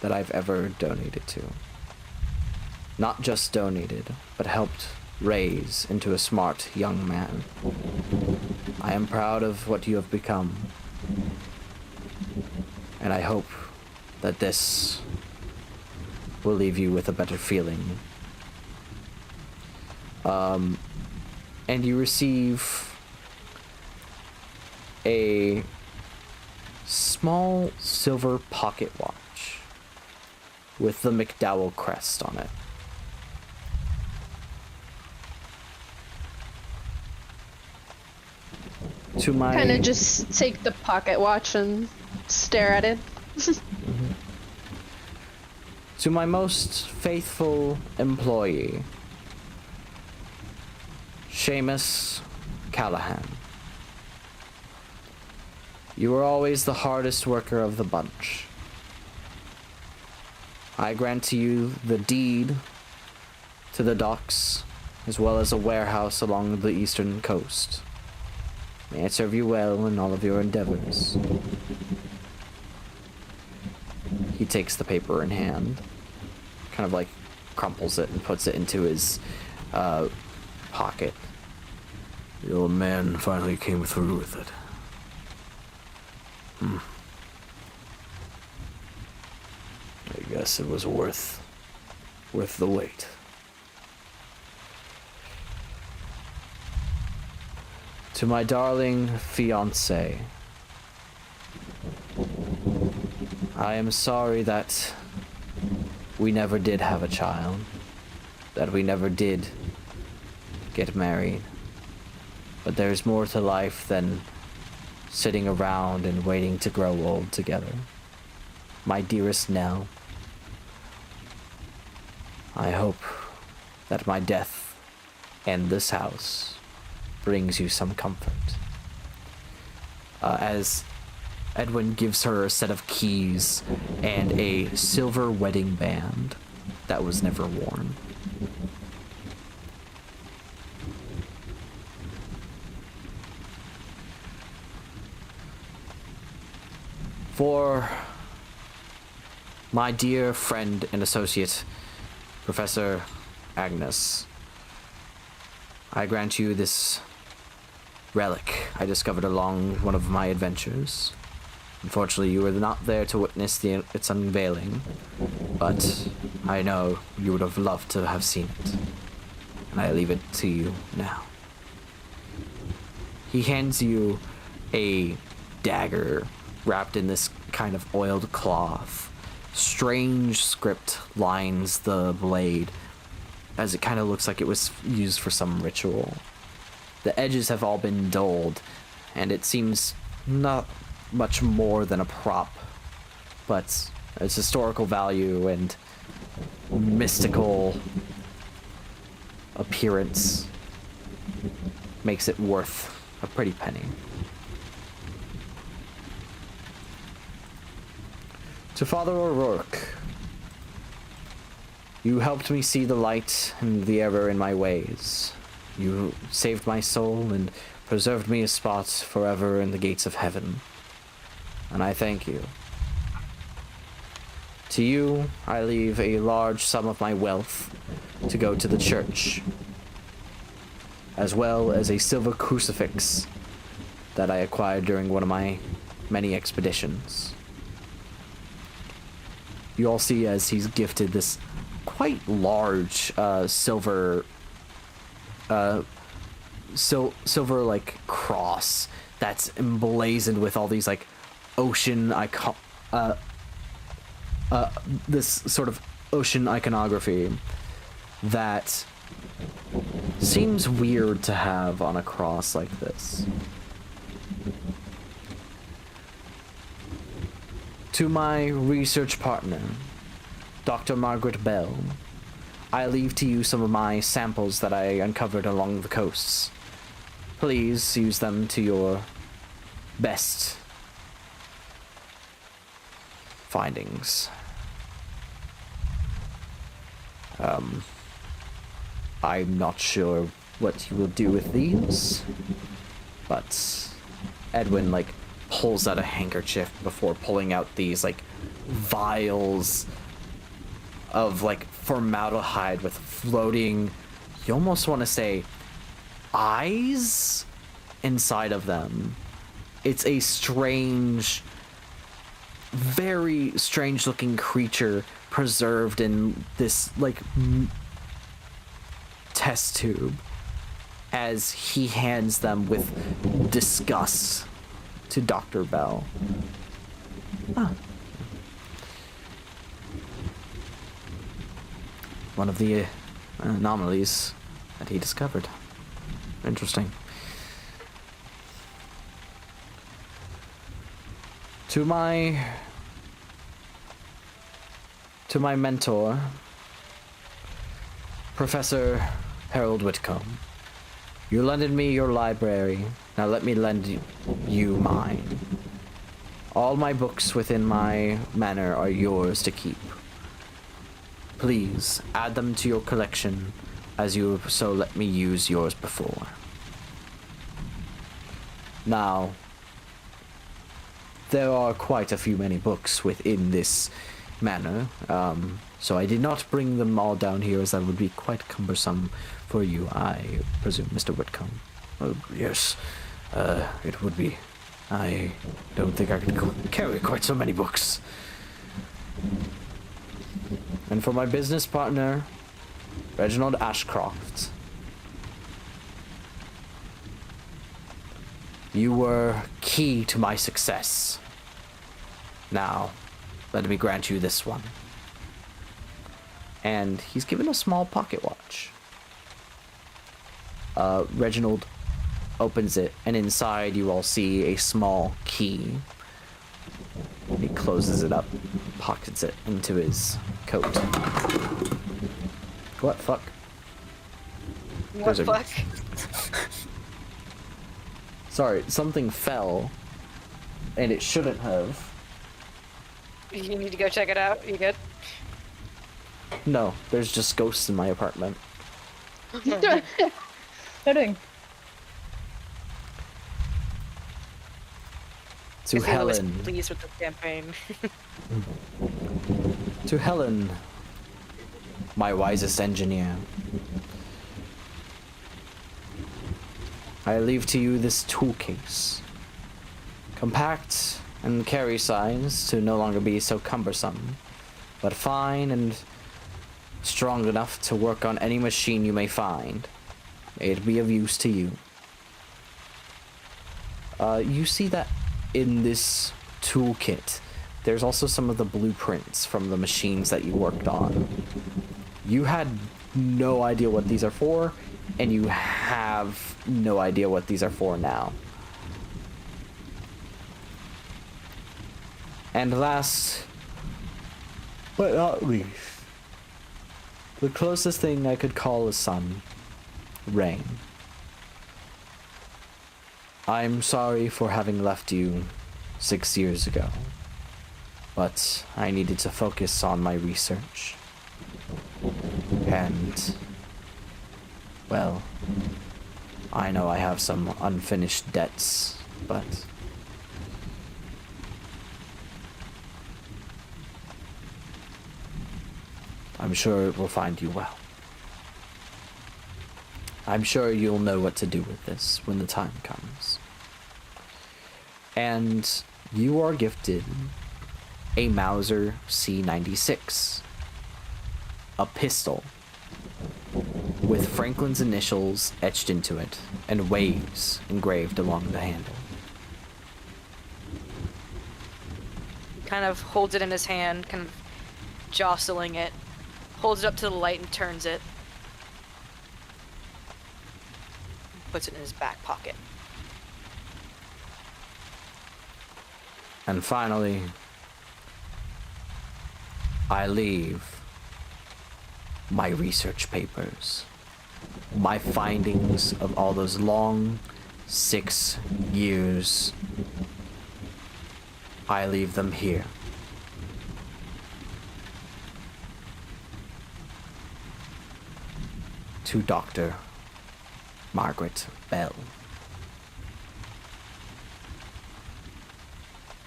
that I've ever donated to. Not just donated, but helped raise into a smart young man. I am proud of what you have become, and I hope that this will leave you with a better feeling. And you receive a small silver pocket watch with the McDowell crest on it. To my Kind of just take the pocket watch and stare at it. To my most faithful employee, Seamus Callahan. You were always the hardest worker of the bunch. I grant to you the deed to the docks, as well as a warehouse along the eastern coast. May it serve you well in all of your endeavors. He takes the paper in hand, kind of like crumples it and puts it into his pocket. The old man finally came through with it. I guess it was worth the wait. To my darling fiancé, I am sorry that we never did have a child, that we never did get married. But there's more to life than sitting around and waiting to grow old together. My dearest Nell, I hope that my death and this house brings you some comfort. As Edwin gives her a set of keys and a silver wedding band that was never worn. For my dear friend and associate, Professor Agnes, I grant you this relic I discovered along one of my adventures. Unfortunately, you were not there to witness its unveiling, but I know you would have loved to have seen it, and I leave it to you now. He hands you a dagger wrapped in this kind of oiled cloth. Strange script lines the blade, as it kind of looks like it was used for some ritual. The edges have all been dulled, and it seems not much more than a prop, but its historical value and mystical appearance makes it worth a pretty penny. To Father O'Rourke, you helped me see the light and the error in my ways. You saved my soul and preserved me a spot forever in the gates of heaven. And I thank you. To you, I leave a large sum of my wealth to go to the church, as well as a silver crucifix that I acquired during one of my many expeditions. You all see as he's gifted this quite large silver like cross that's emblazoned with all these like ocean this sort of ocean iconography that seems weird to have on a cross like this. To my research partner, Dr. Margaret Bell, I leave to you some of my samples that I uncovered along the coasts. Please use them to your best findings. I'm not sure what you will do with these, but Edwin, like, pulls out a handkerchief before pulling out these, like, vials of, like, formaldehyde with floating, you almost want to say, eyes inside of them. It's a strange, very strange looking creature preserved in this, like, test tube, as he hands them with disgust to Dr. Bell. One of the anomalies that he discovered. Interesting. To my mentor, Professor Harold Whitcomb, you lended me your library. Now let me lend you mine. All my books within my manor are yours to keep. Please add them to your collection as you so let me use yours before. Now, there are quite a few many books within this manor, so I did not bring them all down here as that would be quite cumbersome for you, I presume, Mr. Whitcomb. Oh, yes, it would be. I don't think I could carry quite so many books. And for my business partner, Reginald Ashcroft, you were key to my success. Now, let me grant you this one. And he's given a small pocket watch. Reginald opens it, and inside you all see a small key. He closes it up, pockets it into his coat. What fuck? What the fuck? Sorry, something fell, and it shouldn't have. You need to go check it out. You good? No, there's just ghosts in my apartment. Kidding. To Cthulhu is Helen. pleased with the campaign. To Helen, my wisest engineer. I leave to you this tool case. Compact and carry size to no longer be so cumbersome, but fine and strong enough to work on any machine you may find. May it be of use to you. You see that in this toolkit, there's also some of the blueprints from the machines that you worked on. You had no idea what these are for, and you have no idea what these are for now. And last, but not least, the closest thing I could call a son, Rain. I'm sorry for having left you 6 years ago, but I needed to focus on my research. And, well, I know I have some unfinished debts, but I'm sure it will find you well. I'm sure you'll know what to do with this when the time comes. And you are gifted a Mauser C96, a pistol with Franklin's initials etched into it and waves engraved along the handle. He kind of holds it in his hand, kind of jostling it, holds it up to the light and turns it. Puts it in his back pocket. And finally, I leave my research papers, my findings of all those long 6 years. I leave them here. To Dr. Margaret Bell.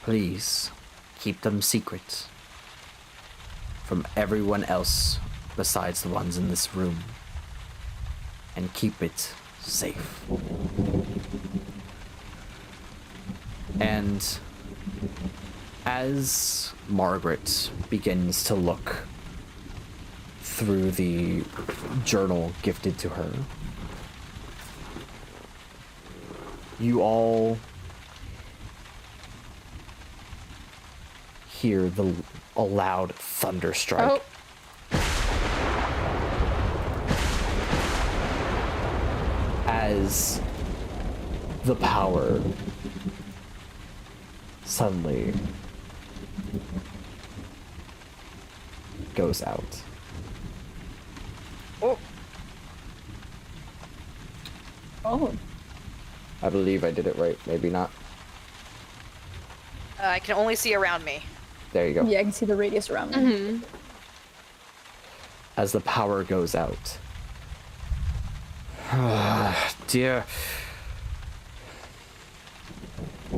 Please keep them secret from everyone else besides the ones in this room, and keep it safe. And as Margaret begins to look through the journal gifted to her, you all hear a loud thunder strike. As the power suddenly goes out. Oh. I believe I did it right, maybe not. I can only see around me. There you go. Yeah, I can see the radius around me. As the power goes out. Dear.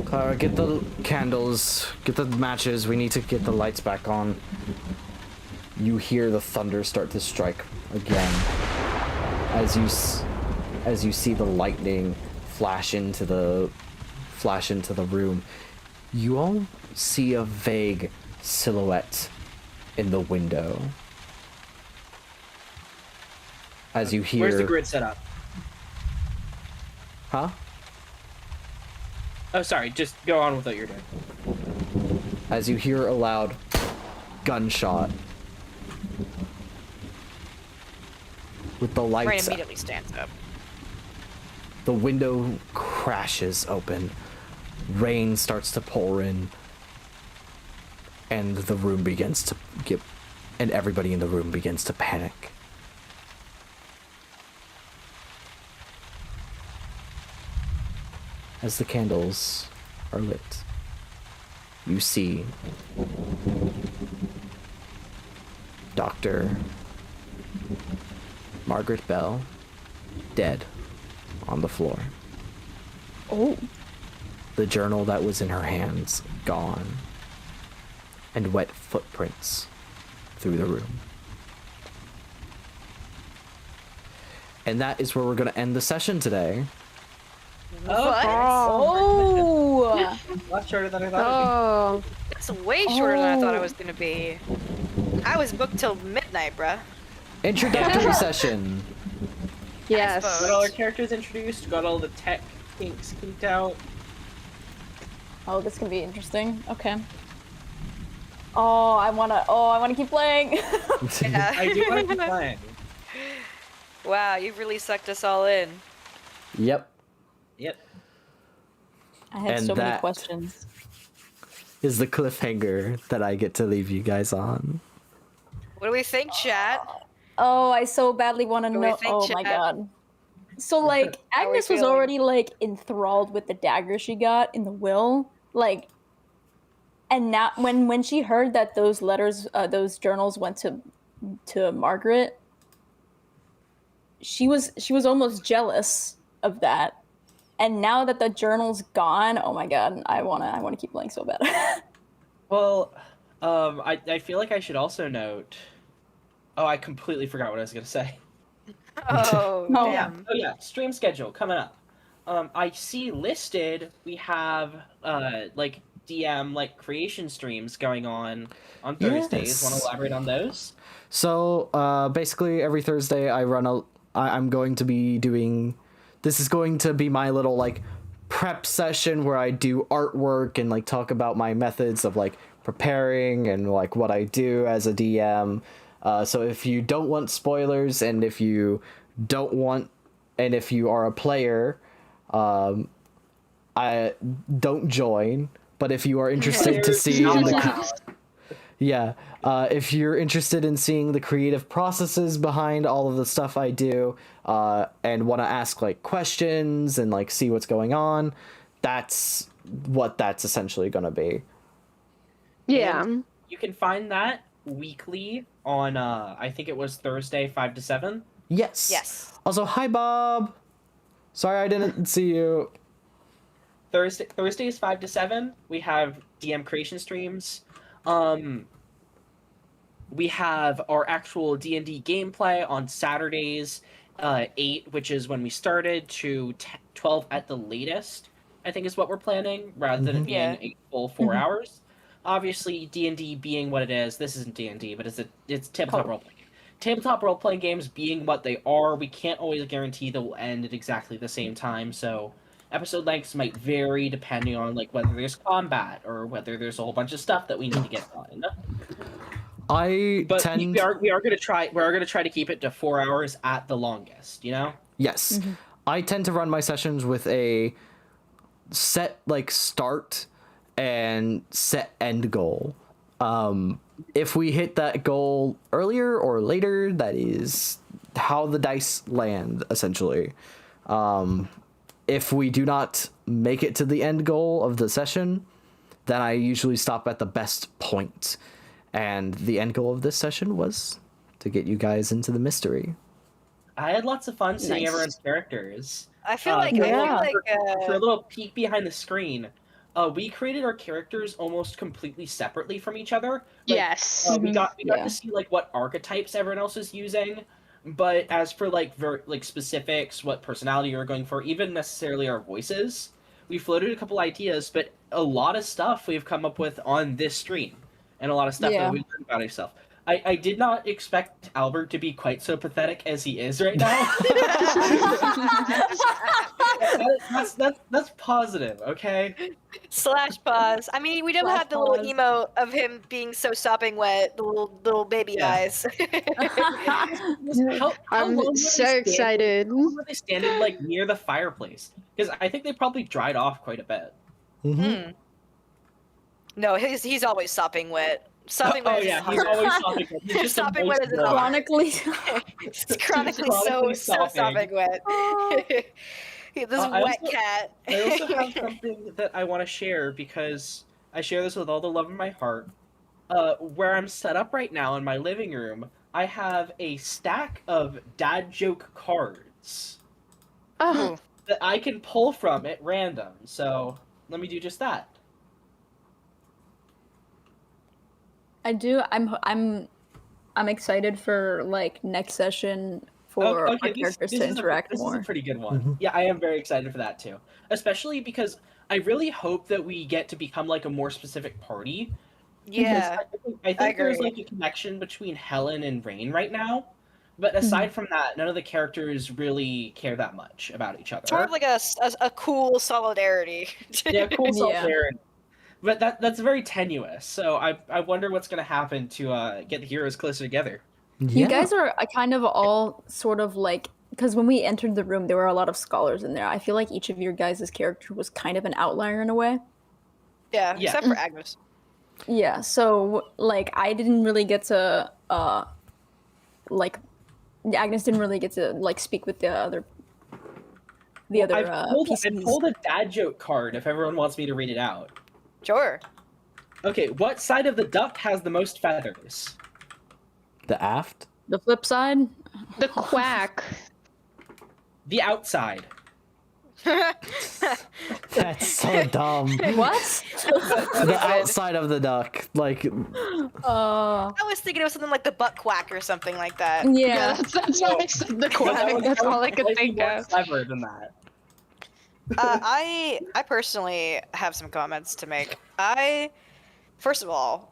Clara, get the candles, get the matches, we need to get the lights back on. You hear the thunder start to strike again. As you see the lightning flash into the room. You all see a vague silhouette in the window. As you hear... Where's the grid set up? Huh? Oh, sorry. Just go on with what you're doing. As you hear a loud gunshot. With the lights... Rain immediately stands up. The window crashes open. Rain starts to pour in. And the room begins to get... And everybody in the room begins to panic. as the candles are lit, you see Dr. Margaret Bell dead on the floor. Oh. The journal that was in her hands gone, and wet footprints through the room. And that is where we're going to end the session today. Oh. A lot shorter than I thought it'd be. Oh, It's way shorter than I thought it was gonna be. I was booked till midnight, bruh. Introductory session. yes. suppose. Got all our characters introduced, got all the tech kinks kinked out. Oh, this can be interesting. Okay. Oh, I wanna keep playing. Yeah. I do want to keep playing. Wow, you've really sucked us all in. Yep. Yep. I had And so many that- questions. Is the cliffhanger that I get to leave you guys on. What do we think, chat? Oh, I so badly want to What do we know. think, Oh my chat? god. So like How are we Agnes was feeling? already like enthralled with the dagger she got in the will, like, and now when she heard that those letters, those journals went to Margaret, she was almost jealous of that. And now that the journal's gone, oh my god, I wanna keep playing so bad. Well, I feel like I should also note. Oh, I completely forgot what I was gonna say. Oh, Oh. damn. Oh yeah, stream schedule coming up. I see listed we have like DM like creation streams going on Thursdays. Yes. Want to elaborate on those? So, basically every Thursday I'm going to be doing, this is going to be my little like prep session where I do artwork and like talk about my methods of like preparing and like what I do as a DM. So if you don't want spoilers and if you are a player, I don't join. But if you are interested to see, Not the, allowed. yeah, if you're interested in seeing the creative processes behind all of the stuff I do, and want to ask like questions and like see what's going on, that's what that's essentially going to be. Yeah. And you can find that weekly on I think it was Thursday 5 to 7. Yes. Yes. Also, hi Bob. Sorry I didn't see you. Thursdays 5 to 7 we have DM creation streams. We have our actual D&D gameplay on Saturdays 8, which is when we started, to 12 at the latest, I think is what we're planning, rather than it being Yeah. a full 4 hours. Obviously, D&D being what it is, this isn't D&D, but it's tabletop role-playing. Tabletop role-playing games being what they are, we can't always guarantee they will end at exactly the same time, so episode lengths might vary depending on like whether there's combat or whether there's a whole bunch of stuff that we need to get done. But we are going to try to keep it to 4 hours at the longest, you know? Yes. I tend to run my sessions with a set like start and set end goal. If we hit that goal earlier or later, that is how the dice land, essentially. If we do not make it to the end goal of the session, then I usually stop at the best point. And the end goal of this session was to get you guys into the mystery. I had lots of fun seeing Nice. everyone's characters. I feel For a little peek behind the screen, we created our characters almost completely separately from each other. Like, Yes. we got Yeah. to see like what archetypes everyone else is using, but as for like specifics, what personality you're going for, even necessarily our voices, we floated a couple ideas, but a lot of stuff we've come up with on this stream, and a lot of stuff Yeah. that we learned about ourselves. I did not expect Albert to be quite so pathetic as he is right now. that's positive, okay? Slash pause. I mean, we don't Slash have the little pause. emote of him being so sopping wet, the little baby Yeah. eyes. How I'm long were they so standing- excited. How long were they standing like near the fireplace? Because I think they probably dried off quite a bit. Hmm. No, he's always sopping wet. Sopping Oh wet yeah, is he's hard. always sopping wet. He's just a Sopping wet moist is boy. hard. Chronically. It's chronically chronically so sopping. sopping wet. This I wet also- cat. I also have something that I want to share because I share this with all the love in my heart. Where I'm set up right now in my living room, I have a stack of dad joke cards Oh, Ooh. that I can pull from at random. So let me do just that. I do. I'm excited for like next session for our characters to interact this is a more. pretty good one. Mhm. Yeah, I am very excited for that too. Especially because I really hope that we get to become like a more specific party. Because Yeah. I think there's agree. like a connection between Helen and Rain right now. But Mm-hmm. aside from that, none of the characters really care that much about each other. It's more of like a cool solidarity. Yeah, cool Yeah. solidarity. But that's very tenuous. So I wonder what's gonna happen to get the heroes closer together. You guys are kind of all sort of like, because when we entered the room, there were a lot of scholars in there. I feel like each of your guys' character was kind of an outlier in a way. Yeah, Yeah. except for Agnes. Yeah, so like I didn't really get to like Agnes didn't really get to like speak with the other I've PCs. pulled a dad joke card if everyone wants me to read it out. Sure. Okay, what side of the duck has the most feathers? The aft? The flip side, the quack. The outside. That's so dumb. what? The outside of the duck. Like, I was thinking of something like the butt quack or something like that. Yeah. That's why I said the quack. That's all I could think More of. clever than that. I personally have some comments to make. First of all,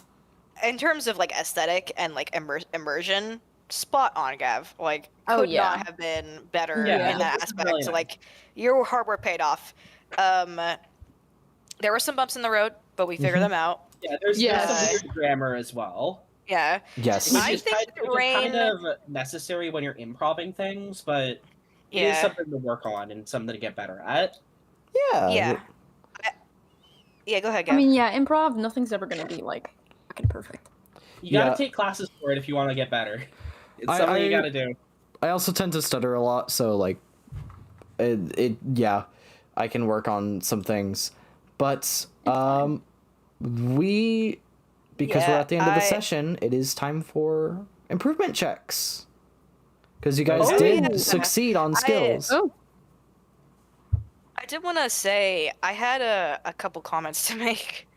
in terms of like aesthetic and like immersion, spot on, Gav. Like, Oh, could yeah. not have been better Yeah, in that it's aspect. really So, nice. like, your hard work paid off. There were some bumps in the road, but we figured them out. Yeah, there's Yes. some weird grammar as well. Yeah. yes. Which I is think which is kind of necessary when you're improving things, but it is Yeah. something to work on and something to get better at. Yeah. Yeah. Yeah, go ahead, Gav. I mean, yeah, improv. Nothing's ever gonna be like fucking perfect. You gotta Yeah. take classes for it if you want to get better. It's I- something you I- gotta do. I also tend to stutter a lot, so like, yeah, I can work on some things, but because we're Yeah, at the end of the I- session, it is time for improvement checks. Because you guys Oh, did yeah. succeed on skills. Oh, I did want to say I had a couple comments to make.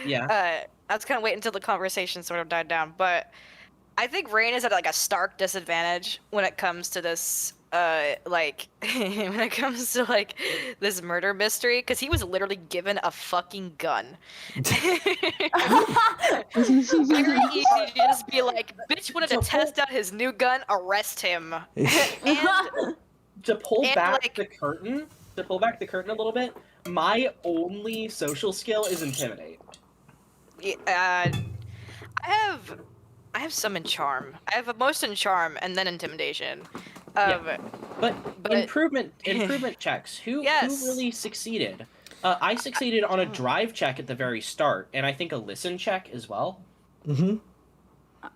Yeah. I was kind of waiting until the conversation sort of died down, but I think Rain is at like a stark disadvantage when it comes to this, like, when it comes to like this murder mystery, because he was literally given a fucking gun. Very easy to just be like, bitch wanted to test out his new gun, arrest him. And To pull and, back like- the curtain, a little bit, my only social skill is intimidate. I have some in charm. I have most in charm and then intimidation. Yeah. But improvement checks. Who Yes. really succeeded? I succeeded on a drive check at the very start, and I think a listen check as well. Mm-hmm.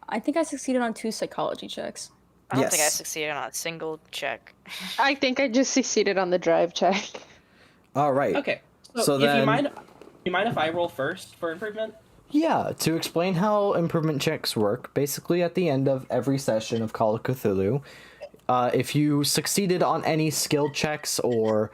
I think I succeeded on 2 psychology checks. I don't think I Yes. succeeded on a single check. I think I just succeeded on the drive check. All right. Okay. So, So if then- you mind if I roll first for improvement? Yeah, to explain how improvement checks work, basically at the end of every session of Call of Cthulhu, if you succeeded on any skill checks or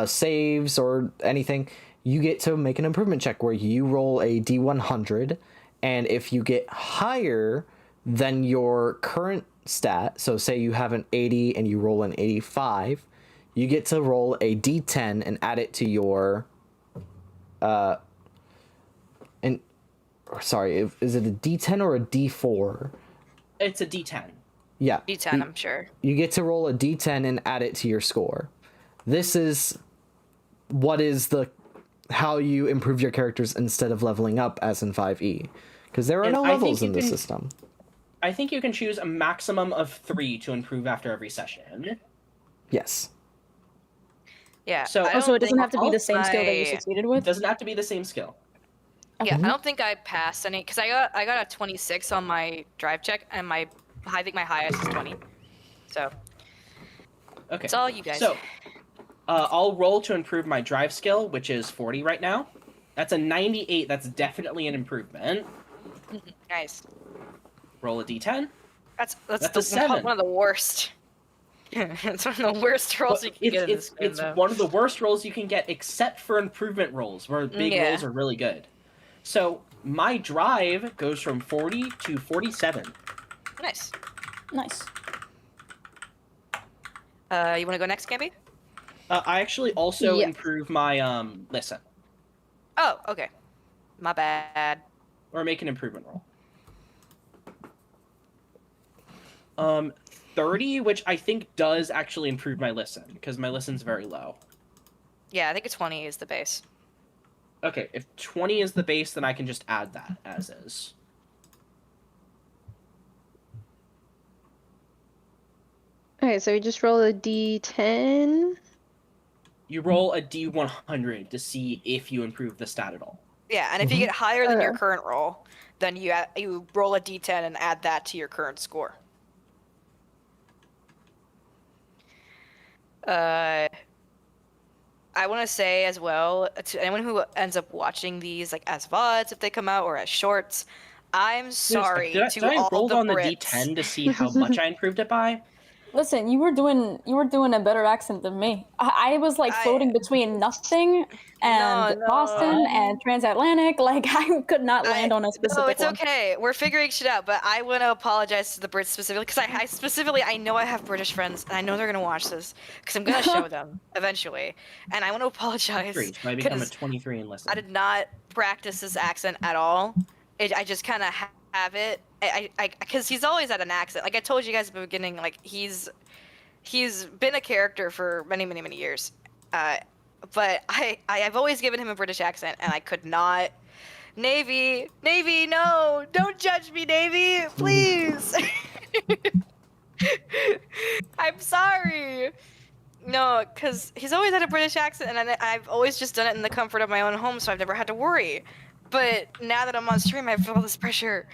saves or anything, you get to make an improvement check where you roll a D100, and if you get higher than your current stat, so say you have an 80 and you roll an 85, you get to roll a D10 and add it to your sorry, is it a D10 or a D4? It's a D10. Yeah. D10, I'm sure. You get to roll a D10 and add it to your score. This is what is how you improve your characters instead of leveling up as in 5e. Because there are And no I think levels you in this can- system. I think you can choose a maximum of 3 to improve after every session. Yes. Yeah. So- I Oh, don't So it doesn't think have to be the same skill that you I- succeeded It with? doesn't have to be the same skill. Yeah, I don't think I passed any because I got a 26 on my drive check, and I think my highest is 20. So Okay. it's all you guys. So, I'll roll to improve my drive skill, which is 40 right now. That's a 98. That's definitely an improvement. Nice. Roll a d10. That's a 7. one of the worst. It's one of the worst rolls you can get in this game, It's though. one of the worst rolls you can get, except for improvement rolls, where big rolls are really good. So my drive goes from 40 to 47. Nice. Nice. You want to go next, Gamby? I actually also Yes. improve my listen, Oh, okay. My bad. or make an improvement roll. 30, which I think does actually improve my listen, because my listen's very low. Yeah, I think a 20 is the base. Okay, if 20 is the base, then I can just add that as is. Okay, so we just roll a d10. You roll a d100 to see if you improve the stat at all. Yeah, and if you get higher than your Okay. current roll, then you roll a d10 and add that to your current score. I want to say as well to anyone who ends up watching these like as VODs if they come out or as shorts, I'm sorry Did to I all roll the on the Brits. d10 to see how much I improved it by? Listen, you were doing a better accent than me. I was like floating between nothing and No. Boston and transatlantic. Like I could not land on a specific No, it's one. okay. We're figuring shit out, but I want to apologize to the Brits specifically because I know I have British friends and I know they're gonna watch this because I'm gonna show them eventually, and I want to apologize. So I become a 'cause 23 and listen. I did not practice this accent at all. I just kind of have it. Because he's always had an accent. Like I told you guys at the beginning, like he's been a character for many, many, many years. But I've always given him a British accent, and I could not. Navy, no, don't judge me, Navy, please. I'm sorry. No, because he's always had a British accent, and I've always just done it in the comfort of my own home, so I've never had to worry. But now that I'm on stream, I feel all this pressure,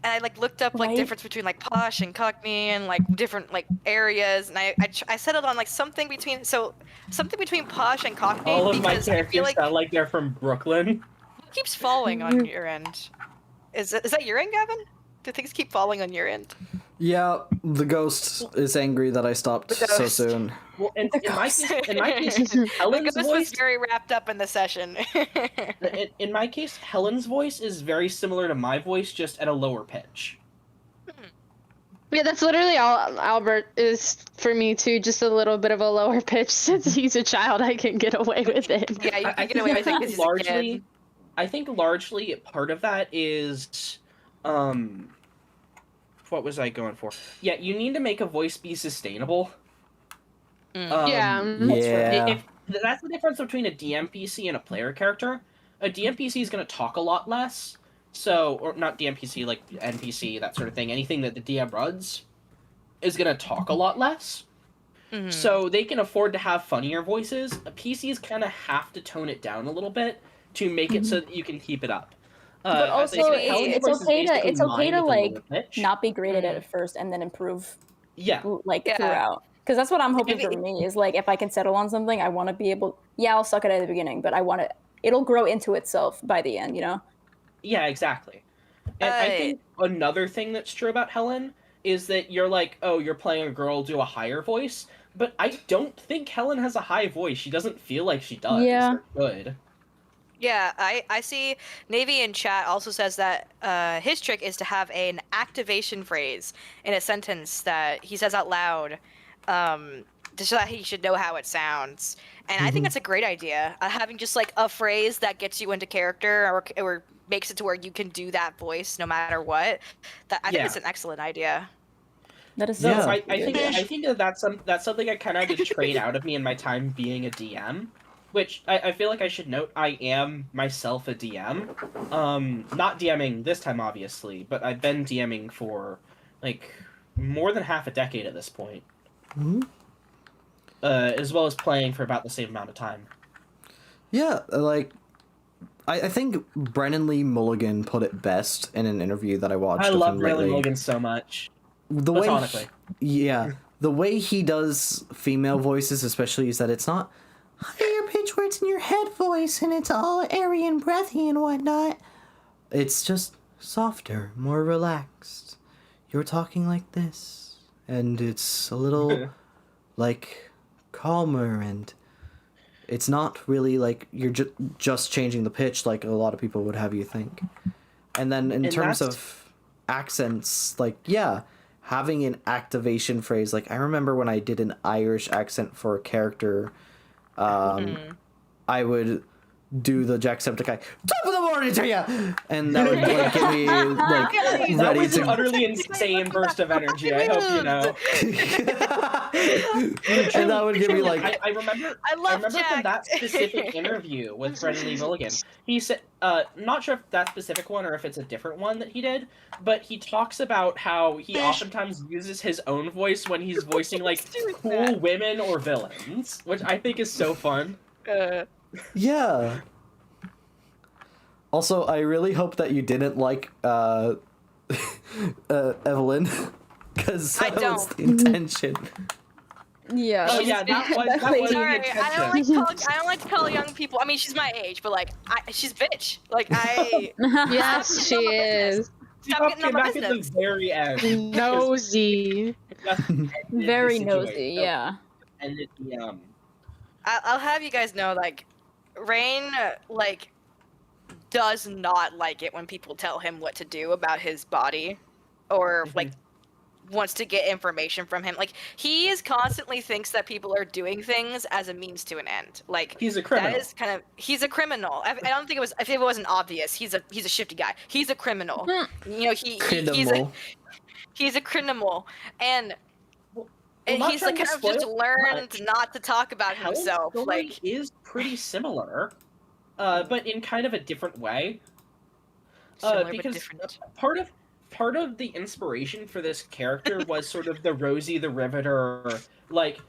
and I like looked up like Right. difference between like posh and cockney and like different like areas, and I settled on like something between posh and cockney All of my because I feel characters like sound like they're from Brooklyn. it keeps falling on your end. Is that your end, Gavin? Do things keep falling on your end? Yeah, the ghost is angry that I stopped so ghost. soon. Well, in my case, The Helen's ghost was voice. very wrapped up in the session. In my case, Helen's voice is very similar to my voice, just at a lower pitch. Yeah, that's literally all Albert is for me too. Just a little bit of a lower pitch. Since he's a child, I can get away with it. Yeah, you I can get away with it because he's a kid. I think largely part of that is, what was I going for? Yeah, you need to make a voice be sustainable. Yeah. If that's the difference between a DMPC and a player character. A DMPC is going to talk a lot less. So, or not DMPC, like NPC, that sort of thing. Anything that the DM runs is going to talk a lot less. Mhm. So they can afford to have funnier voices. PCs kind of have to tone it down a little bit to make it so that you can keep it up. But as I also, said, Helen's it's voice is okay to basically it's okay mine to with a lower like pitch. not be great at it at first and then improve Yeah. like Yeah. throughout. Because that's what I'm hoping Maybe- for me is like if I can settle on something, I want to be able. Yeah, I'll suck at it at the beginning, but I want to. It'll grow into itself by the end, you know. Yeah, exactly. And I think another thing that's true about Helen is that you're like, oh, you're playing a girl do a higher voice, but I don't think Helen has a high voice. She doesn't feel like she does. Yeah. Good. Yeah, I see Navy in chat also says that his trick is to have an activation phrase in a sentence that he says out loud so that he should know how it sounds. And I think that's a great idea. Having just like a phrase that gets you into character or makes it to where you can do that voice no matter what. I think it's an excellent idea. That is So Yeah. I think that's something I kind of had to trade out of me in my time being a DM, which I feel like I should note. I am myself a DM, not DMing this time obviously, but I've been DMing for like more than half a decade at this point, as well as playing for about the same amount of time. Yeah, like I think Brennan Lee Mulligan put it best in an interview that I watched. I of love him Brennan lately. Logan so much. The way, Platonically. the way he does female voices, especially, is that it's not higher pitch where it's in your head voice and it's all airy and breathy and whatnot. It's just softer, more relaxed. You're talking like this, and it's a little, like, calmer, and it's not really like you're just changing the pitch like a lot of people would have you think. And then in terms of accents, like, yeah, having an activation phrase, like, I remember when I did an Irish accent for a character, I would do the Jacksepticeye, top of the morning to ya! And that would, like, get me, like, That ready was an to... utterly insane burst of energy, I hope you know. And that would give me, like... I remember from that specific interview with Brendan Lee Milligan, he said, not sure if that specific one or if it's a different one that he did, but he talks about how he oftentimes uses his own voice when he's voicing, like, cool women or villains, which I think is so fun. Yeah. Also, I really hope that you didn't like Evelyn, because that was the intention. Yeah. Oh yeah, that was the Sorry, intention. I don't like to call young people. I mean, she's my age, but like, she's bitch. Like I. Yes, she is. Stop getting on my back at the business. very end. Nosy. Very The nosy, situation. yeah. And the I'll have you guys know, like, Rain, like, does not like it when people tell him what to do about his body, or like wants to get information from him. Like, he is constantly thinks that people are doing things as a means to an end. Like, he's a criminal. that is kind of, he's a criminal. I don't think it was, if it wasn't obvious, he's a shifty guy. He's a criminal. You know, he's a criminal, and he's like kind of just learned not to talk about himself. Like, is pretty similar, but in kind of a different way. Because part of the inspiration for this character was sort of the Rosie the Riveter, like,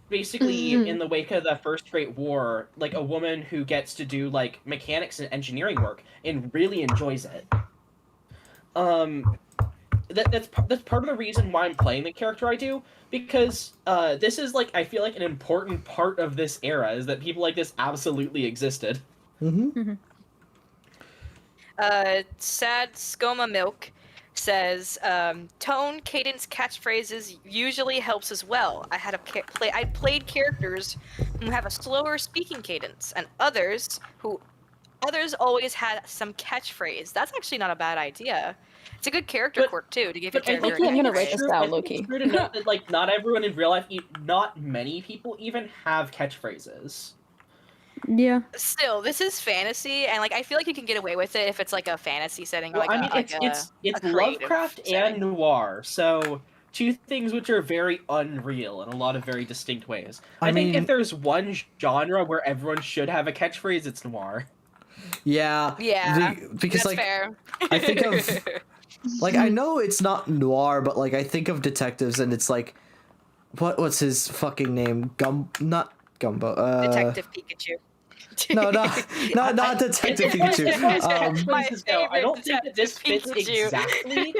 basically in the wake of the First Great War, like a woman who gets to do like mechanics and engineering work and really enjoys it. That's part of the reason why I'm playing the character I do, because this is, like, I feel like an important part of this era is that people like this absolutely existed. Sad Skoma Milk says, tone, cadence, catchphrases usually helps as well. I played characters who have a slower speaking cadence, and others always had some catchphrase. That's actually not a bad idea. It's a good character quirk too, to give your character a catchphrase. I'm gonna write this down, Loki. It's true to note that, like, not everyone in real life, not many people even have catchphrases. Yeah. Still, this is fantasy, and like, I feel like you can get away with it if it's like a fantasy setting. Or, Well, like, it's creative Lovecraft setting. and noir, so two things which are very unreal in a lot of very distinct ways. I think if there's one genre where everyone should have a catchphrase, it's noir. Yeah. Because, that's like, fair. I think of, like, I know it's not noir, but, like, I think of detectives, and it's like, what's his fucking name? Not Gumbo. Detective Pikachu. No, not Detective Pikachu. I don't think that this fits exactly.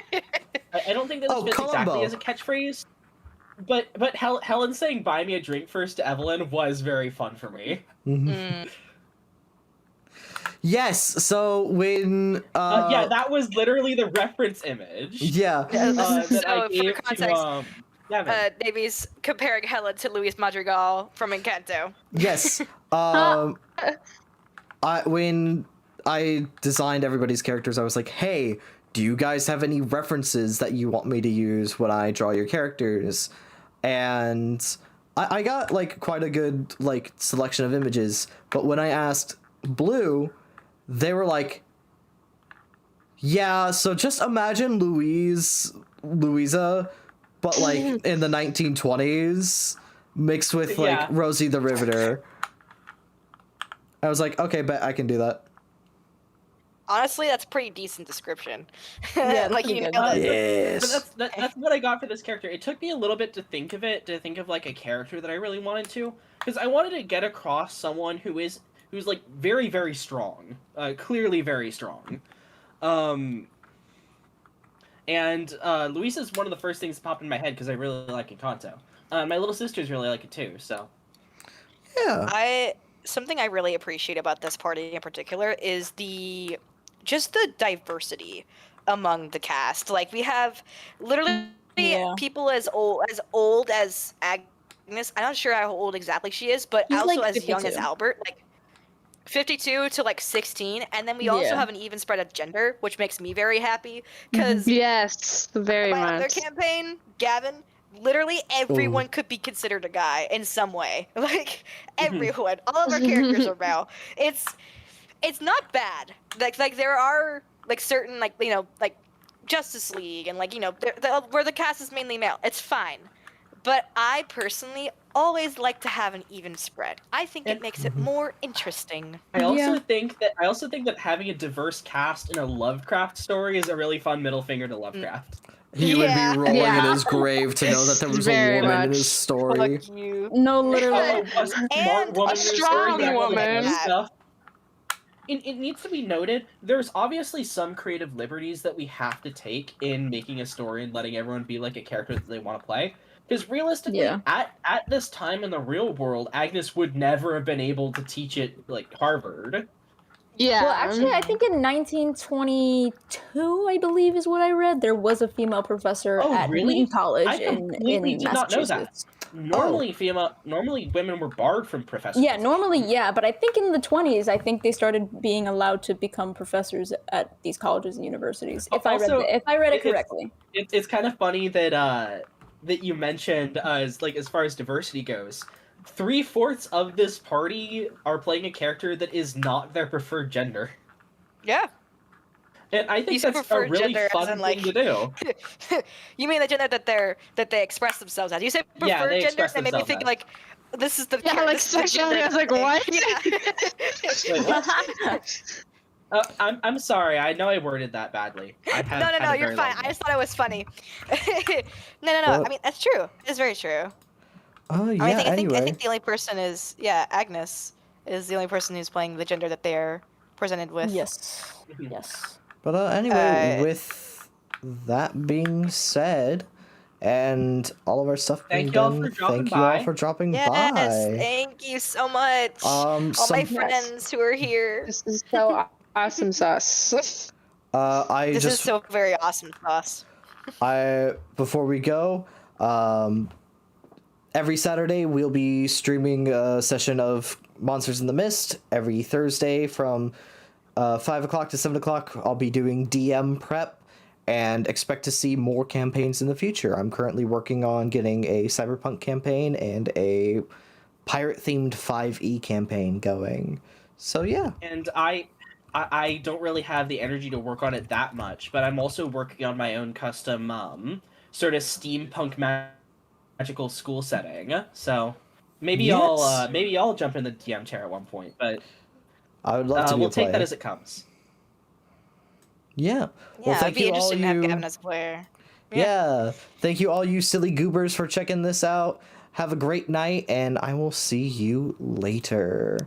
I don't think that this fits exactly as a catchphrase. But Helen saying "Buy me a drink first" to Evelyn was very fun for me. Yes. So when yeah, that was literally the reference image. Yeah. That I So, gave for context, to Devin. Davies comparing Helen to Luis Madrigal from Encanto. Yes. When I designed everybody's characters, I was like, hey, do you guys have any references that you want me to use when I draw your characters? And I got, like, quite a good, like, selection of images, but when I asked Blue, they were like, yeah, so just imagine Louisa, but, like, in the 1920s, mixed with, like, Rosie the Riveter. I was like, okay, bet I can do that. Honestly, that's a pretty decent description. Yeah, like, you know, Yes. But that's what I got for this character. It took me a little bit to think of like a character that I really wanted to, because I wanted to get across someone who's like very, very strong, clearly very strong. And Luisa's one of the first things that popped in my head because I really like Encanto. My little sisters really like it too, so. Yeah. something I really appreciate about this party in particular is just the diversity among the cast. Like we have literally Yeah. people as old as Agnes. I'm not sure how old exactly she is, but She's, also like, as young as 52. Albert, like 52 to like 16, and then we also Yeah. have an even spread of gender, which makes me very happy because Yes, very my other much. campaign, Gavin, literally everyone could be considered a guy in some way. Like everyone, all of our characters are male. It's not bad. Like there are like certain like like Justice League and like where the cast is mainly male. It's fine, but I personally always like to have an even spread. I think it makes it more interesting. I also Yeah. think that having a diverse cast in a Lovecraft story is a really fun middle finger to Lovecraft. He would Yeah. be rolling in Yeah. his grave to know that there was a Very woman in much. his story. Fuck you. No, Oh, literally. it was a smart And woman a in the story strong that woman. does stuff. It needs to be noted, there's obviously some creative liberties that we have to take in making a story and letting everyone be like a character that they want to play. Because realistically, Yeah. at this time in the real world, Agnes would never have been able to teach at like Harvard. Yeah. Well, actually, I think in 1922, I believe is what I read, there was a female professor Oh, at really? Wheaton College I in completely did not know that. Massachusetts. Normally women were barred from professors. Yeah, normally, yeah, but I think in the 20s, I think they started being allowed to become professors at these colleges and universities. If I read it correctly. It's kind of funny that that you mentioned as far as diversity goes. 3/4 of this party are playing a character that is not their preferred gender. Yeah. And I think You that's a preferred really gender as fun in, like- thing to do. You mean the gender that they express themselves as? You say preferred Yeah, they gender, express and made me themselves think as. like this is the Yeah, like this is the sexuality. I was like, gender what? thing. Wait, what? I'm sorry. I know I worded that badly. I have No, had a you're very fine. long I day. just thought it was funny. No. Well- I mean, that's true. It's very true. Oh yeah. I think Anyway, I think the only person is Agnes is the only person who's playing the gender that they're presented with. Yes. Yes. but anyway, Uh, with that being said, and all of our stuff being Thank y'all done, for dropping thank you all by. for dropping Yes, by. thank you so much. All my Some friends who are here. This is so awesome sauce. I This just is so very awesome sauce. before we go, every Saturday we'll be streaming a session of Monsters in the Mist. Every Thursday from 5 o'clock to 7 o'clock, I'll be doing DM prep, and expect to see more campaigns in the future. I'm currently working on getting a cyberpunk campaign and a pirate-themed 5e campaign going. So yeah. And I don't really have the energy to work on it that much, but I'm also working on my own custom sort of steampunk magical school setting. So maybe Yes. I'll jump in the DM chair at one point, but I would love to be we'll a take player. that as it comes. Yeah. Yeah, Well, it'd thank be you all interesting to have you. Gavin as a player. Yeah. Thank you all you silly goobers for checking this out. Have a great night, and I will see you later.